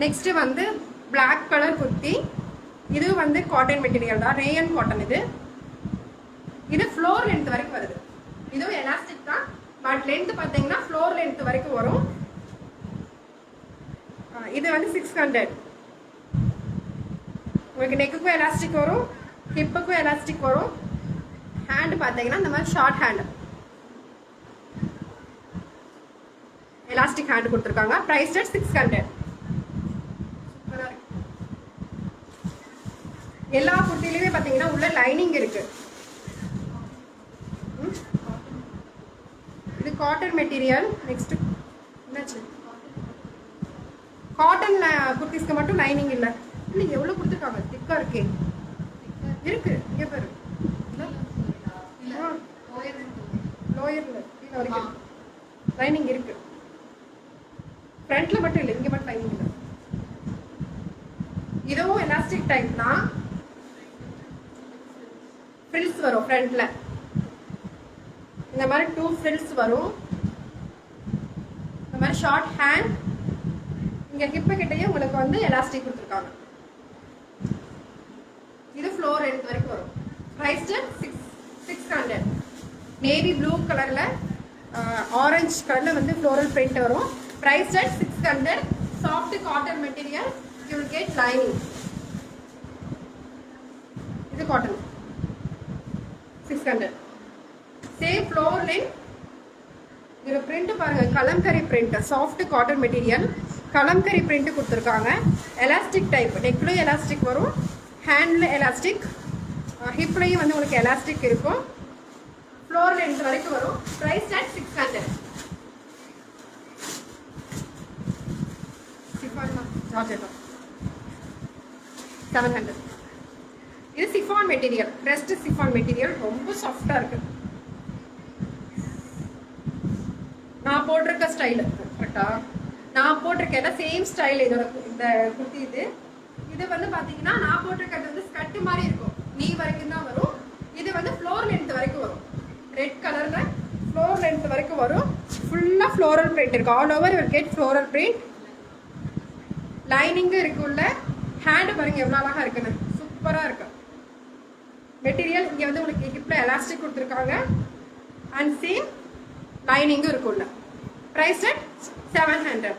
Speaker 1: Next வந்து Black கலர் குர்த்தி. இது வந்து காட்டன் மெட்டீரியல் தான், ரேயன் காட்டன். இது ஃப்ளோர் லென்த் வரைக்கும் வருது. இதுவும் எலாஸ்டிக் தான், பட் லென்த் பாத்தீங்கன்னா ஃப்ளோர் லென்த் வரைக்கும் வரும். இது வந்து 600. உங்களுக்கு நெக்குக்கும் எலாஸ்டிக் வரும், ஹிப்புக்கும் எலாஸ்டிக் வரும். ஹேண்ட் பாத்தீங்கன்னா இந்த மாதிரி ஷார்ட் ஹேண்ட் எலாஸ்டிக் ஹேண்ட் கொடுத்துருக்காங்க. பிரைஸ் 600. எல்லா குர்த்திலையுமே பாத்தீங்கன்னா உள்ள லைனிங் இருக்கு. இது காட்டன் மெட்டீரியல். நெக்ஸ்ட் என்னாச்சு, காட்டன் குர்த்திஸ்க்கு மட்டும் லைனிங் இல்ல. இல்ல எவ்வளவு கொடுத்துருக்காங்க, திக்கா இருக்கே. இருக்கு இங்க பாரு, லோயர்ல கீழ வரைக்கும் லைனிங் இருக்கு. ஃப்ரண்ட்ல மட்டும் இல்ல, இங்க மட்டும் லைனிங் இல்ல. இதுவும் எலாஸ்டிக் டைப் தான். ஃப்ரில்ஸ் வரும் ஃப்ரண்ட்ல, இந்த மாதிரி 2 ஃப்ரில்ஸ் வரும். இந்த மாதிரி ஷார்ட் ஹேண்ட். இங்க ஹிப் கிட்டயே உங்களுக்கு வந்து எலாஸ்டிக் கொடுத்துருக்காங்க. இது ஃப்ளோர் லென்த் வரைக்கும் வரும். பிரைஸ் 600. நேவி ப்ளூ கலர்ல ஆரஞ்சு கலர்ல வந்து ஃப்ளோரல் பிரிண்ட் வரும். Price 600. Soft cotton material. You will get lining. இது காட்டன் 600. 600. Same floor length. இதுல பிரிண்ட் பாருங்க, Kalamkari print, soft cotton material, Kalamkari print கொடுத்துருக்காங்க. எலாஸ்டிக் டைப், நெக்லையும் எலாஸ்டிக் வரும், ஹேண்ட்ல எலாஸ்டிக், ஹிப்லையும் வந்து உங்களுக்கு எலாஸ்டிக் இருக்கும். ஃப்ளோர் லென்த் வரைக்கும் வரும். Price at 600. ஜார்ஜெட் 700. இது chiffon material, rest chiffon material, ரொம்ப சாஃப்டா இருக்கு. நான் போட்டிருக்க ஸ்டைலு கரெக்டா, நான் போட்டிருக்கேன் சேம் ஸ்டைல். இதோட இந்த குர்த்தி இது வந்து பாத்தீங்கன்னா நான் போட்டிருக்கிறது வந்து ஸ்கர்ட் மாதிரி இருக்கும், நீ வரைக்கும் தான் வரும். இது வந்து ஃப்ளோர் லென்த் வரைக்கும் வரும். ரெட் கலர்ல ஃப்ளோர் லென்த் வரைக்கும் வரும். ஃபுல்லா ஃப்ளோரல் பிரிண்ட் இருக்கு. All over you get floral print. லைனிங்கும் இருக்குல்ல. ஹேண்ட் பாருங்க எவ்வளவு அழகா இருக்குன்னு, சூப்பரா இருக்கு மெட்டீரியல். இங்க வந்து உங்களுக்கு ஹிப்ல எலாஸ்டிக் கொடுத்துருக்காங்க அண்ட் சேம் லைனிங்கும் இருக்குல்ல. Price at 700.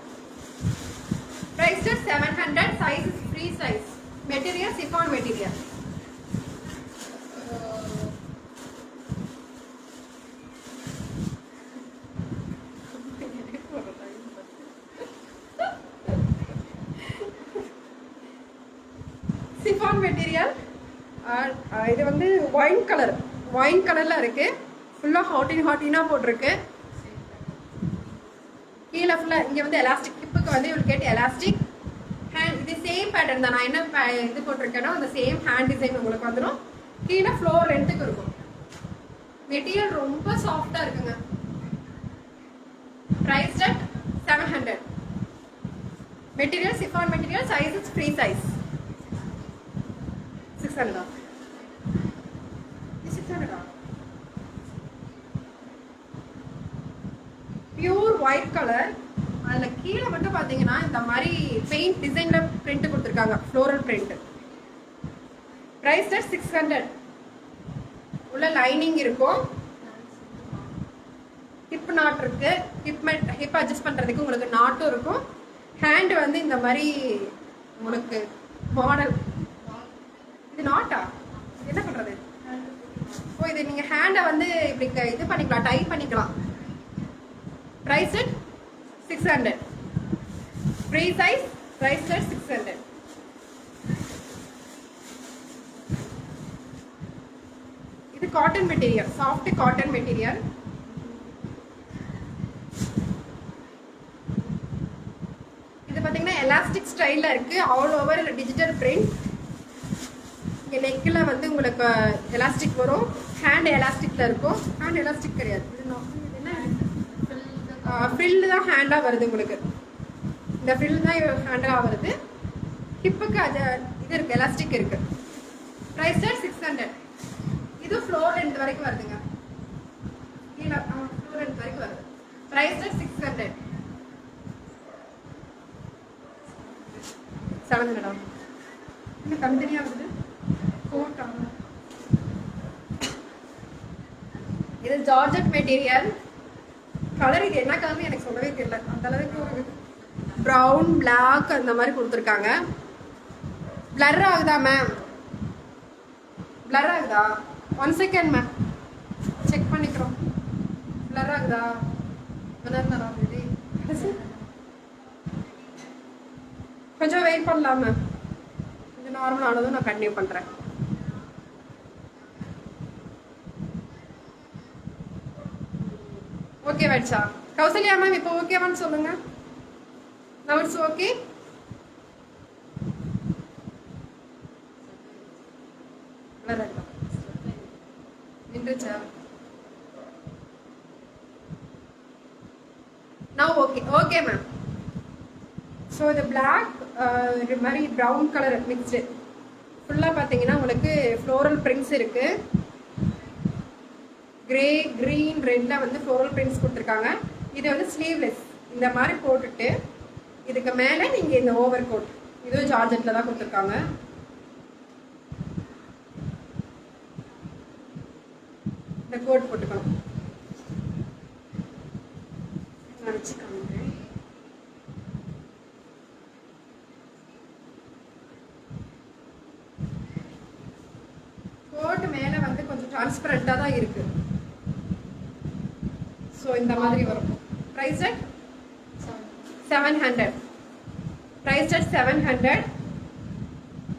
Speaker 1: Price at 700. Size is free size. Material chiffon material. Chiffon material. இது வந்து ஒயின் கலர்ல இருக்கு. ஃபுல்லா ஹாட்டினா போட்டிருக்கு. கீழே ஃபுல்லா இங்க வந்து எலாஸ்டிக், ஹிப்புக்கு வந்து இவங்க கேட்டு எலாஸ்டிக். ஹேண்ட் இது சேம் பேட்டர்ன் தான். நான் என்ன இது போட்டிருக்கேனோ அந்த சேம் ஹேண்ட் டிசைன் உங்களுக்கு வந்துடும். கீழே ஃப்ளோர் லென்த்துக்கு இருக்கும். மெட்டீரியல் ரொம்ப சாஃப்டா இருக்குங்க. Price at 700. Material chiffon material. Size is free size. 600. 600. Pure white colour. அதுல கீழே மட்டும் பாத்தீங்கன்னா இந்த மாதிரி பெயிண்ட் டிசைன்ல பிரிண்ட் கொடுத்துருக்காங்க, ஃப்ளோரல் பிரிண்ட். Price at 600. உள்ள லைனிங் இருக்கும், ஹிப் நாட் இருக்கு, ஹிப் அட்ஜஸ்ட் பண்றதுக்கு உங்களுக்கு நாட்டும் இருக்கும். ஹேண்ட் வந்து இந்த மாதிரி உங்களுக்கு மாடல். இது நாட்டா என்ன பண்றது? ஓ, இது நீங்க ஹேண்டை வந்து இப்படி இது பண்ணிக்கலாம், டை பண்ணிக்கலாம். Price at 600. Free size. Price at 600. இது cotton material, soft cotton material. இது பாத்தீங்கன்னா எலாஸ்டிக் ஸ்டைல்ல இருக்கு. All over digital print. இங்க நெக்ல வந்து உங்களுக்கு எலாஸ்டிக் வரும். ஹேண்ட் எலாஸ்டிக்ல இருக்கும். ஹேண்ட் எலாஸ்டிக் கிடையாது, இது என்ன ஃப்ரில் தான் ஹேண்டா வருது உங்களுக்கு. இந்த ஃப்ரில் தான் ஹேண்டா வருது. ஹிப்புக்கு அது இது இருக்கு, எலாஸ்டிக் இருக்கு. Price at 600. இது ஃப்ளோர் லென்த் வரைக்கும் வருதுங்க. கீழே ஃப்ளோர் லென்த் வரைக்கும் வருது. Price at 600. 700. இன்னும் தனித்தனியா வருது. இது ஜார்ஜெட் மெட்டீரியல். கலர் இது என்ன கலர்னு எனக்கு சொல்லவே தெரியல. அந்த அளவுக்கு ஒரு ப்ரௌன் பிளாக் அந்த மாதிரி கொடுத்துருக்காங்க. பிளர் ஆகுதா மேம்? பிளர் ஆகுதா? 1 செகண்ட் மேம், செக் பண்ணிக்கிறோம். பிளர் ஆகுதா? கொஞ்சம் வெயிட் பண்ணலாம் மேம். கொஞ்சம் நார்மல் ஆனதும் நான் கண்டினியூ பண்றேன். ஓகே வச்சா கௌசல்யா மேம், இப்போ ஓகேவான்னு சொல்லுங்க. now it's okay. நின்றுச்சா? now okay ma'am. So இது பிளாக் இது மாதிரி ப்ரௌன் கலர் மிக்ஸ்டு. ஃபுல்லாக பார்த்தீங்கன்னா உங்களுக்கு ஃப்ளோரல் பிரிண்ட்ஸ் இருக்கு. கிரே, கிரீன், ரெட்ல வந்து ஃப்ளோரல் பிரிண்ட்ஸ் கொடுத்துருக்காங்க. இது வந்து ஸ்லீவ்லெஸ் இந்த மாதிரி போட்டுட்டு இதுக்கு மேலே நீங்கள் இந்த ஓவர் கோட், இதுவும் ஜார்ஜெட்டில் தான் கொடுத்துருக்காங்க. இந்த கோட் போட்டுக்கணும். நினச்சிக்கோங்க. கோட் மேலே வந்து கொஞ்சம் டிரான்ஸ்பரண்டாக தான் இருக்கு. ஸோ இந்த மாதிரி வரும். Price at 700. Price at 700.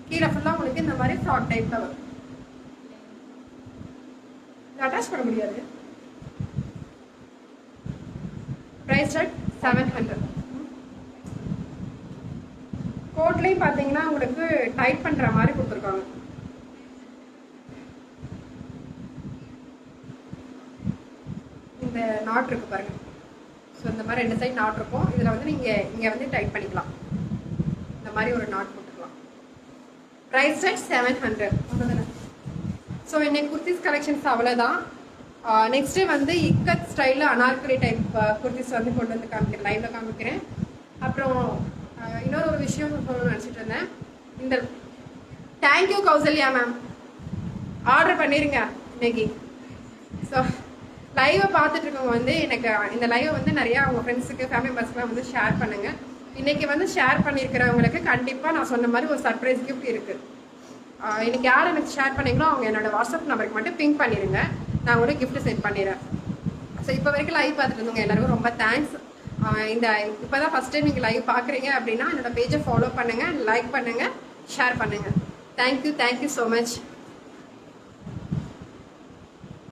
Speaker 1: கீழே ஃபுல்லாக உங்களுக்கு இந்த மாதிரி ஃப்ராக் டைப்பில் வரும். அட்டாச் பண்ண முடியாது. Price at 700. கோட்லேயும் பார்த்தீங்கன்னா உங்களுக்கு டைட் பண்ணுற மாதிரி கொடுத்துருக்காங்க. இந்த நாட் இருக்கு பாருங்க. ஸோ இந்த மாதிரி 2 சைட் நாட் இருக்கும். இதில் வந்து நீங்கள் இங்கே வந்து டைட் பண்ணிக்கலாம். இந்த மாதிரி ஒரு நாட் போட்டுக்கலாம். Price at 700. ஸோ இன்னைக்கு குர்த்திஸ் கலெக்ஷன்ஸ் அவ்வளோதான். நெக்ஸ்ட்டு வந்து இக்கத் ஸ்டைலில் அனார்கலி டைப் குர்த்திஸ் வந்து கொண்டு வந்து காமிக்கிறேன், லைவில் காமிக்கிறேன். அப்புறம் இன்னொரு விஷயம் சொல்லணும்னு நினச்சிட்டு இருந்தேன். இந்த தேங்க்யூ கௌசல்யா மேம், ஆர்டர் பண்ணிடுங்க இன்னைக்கு. ஸோ லைவை பார்த்துட்டு இருக்கவங்க வந்து எனக்கு இந்த லைவை வந்து நிறையா அவங்க ஃப்ரெண்ட்ஸுக்கு ஃபேமிலி மெம்பர்ஸ்க்குலாம் வந்து ஷேர் பண்ணுங்கள். இன்றைக்கி வந்து ஷேர் பண்ணியிருக்கிறவங்களுக்கு கண்டிப்பாக நான் சொன்ன மாதிரி ஒரு சர்ப்ரைஸ் கிஃப்ட் இருக்குது. இன்னைக்கு யார் எனக்கு ஷேர் பண்ணீங்களோ அவங்க என்னோட வாட்ஸ்அப் நம்பருக்கு மட்டும் பிங்க் பண்ணிடுங்க, நான் கூட கிஃப்ட் சென்ட் பண்ணிடுறேன். ஸோ இப்போ வரைக்கும் லைவ் பார்த்துட்டு இருந்தவங்க எல்லாருக்கும் ரொம்ப தேங்க்ஸ். இந்த இப்போ தான் ஃபஸ்ட் டைம் நீங்கள் லைவ் பார்க்குறீங்க அப்படின்னா என்னோட பேஜை ஃபாலோ பண்ணுங்கள், லைக் பண்ணுங்கள், ஷேர் பண்ணுங்கள். Thank you so much.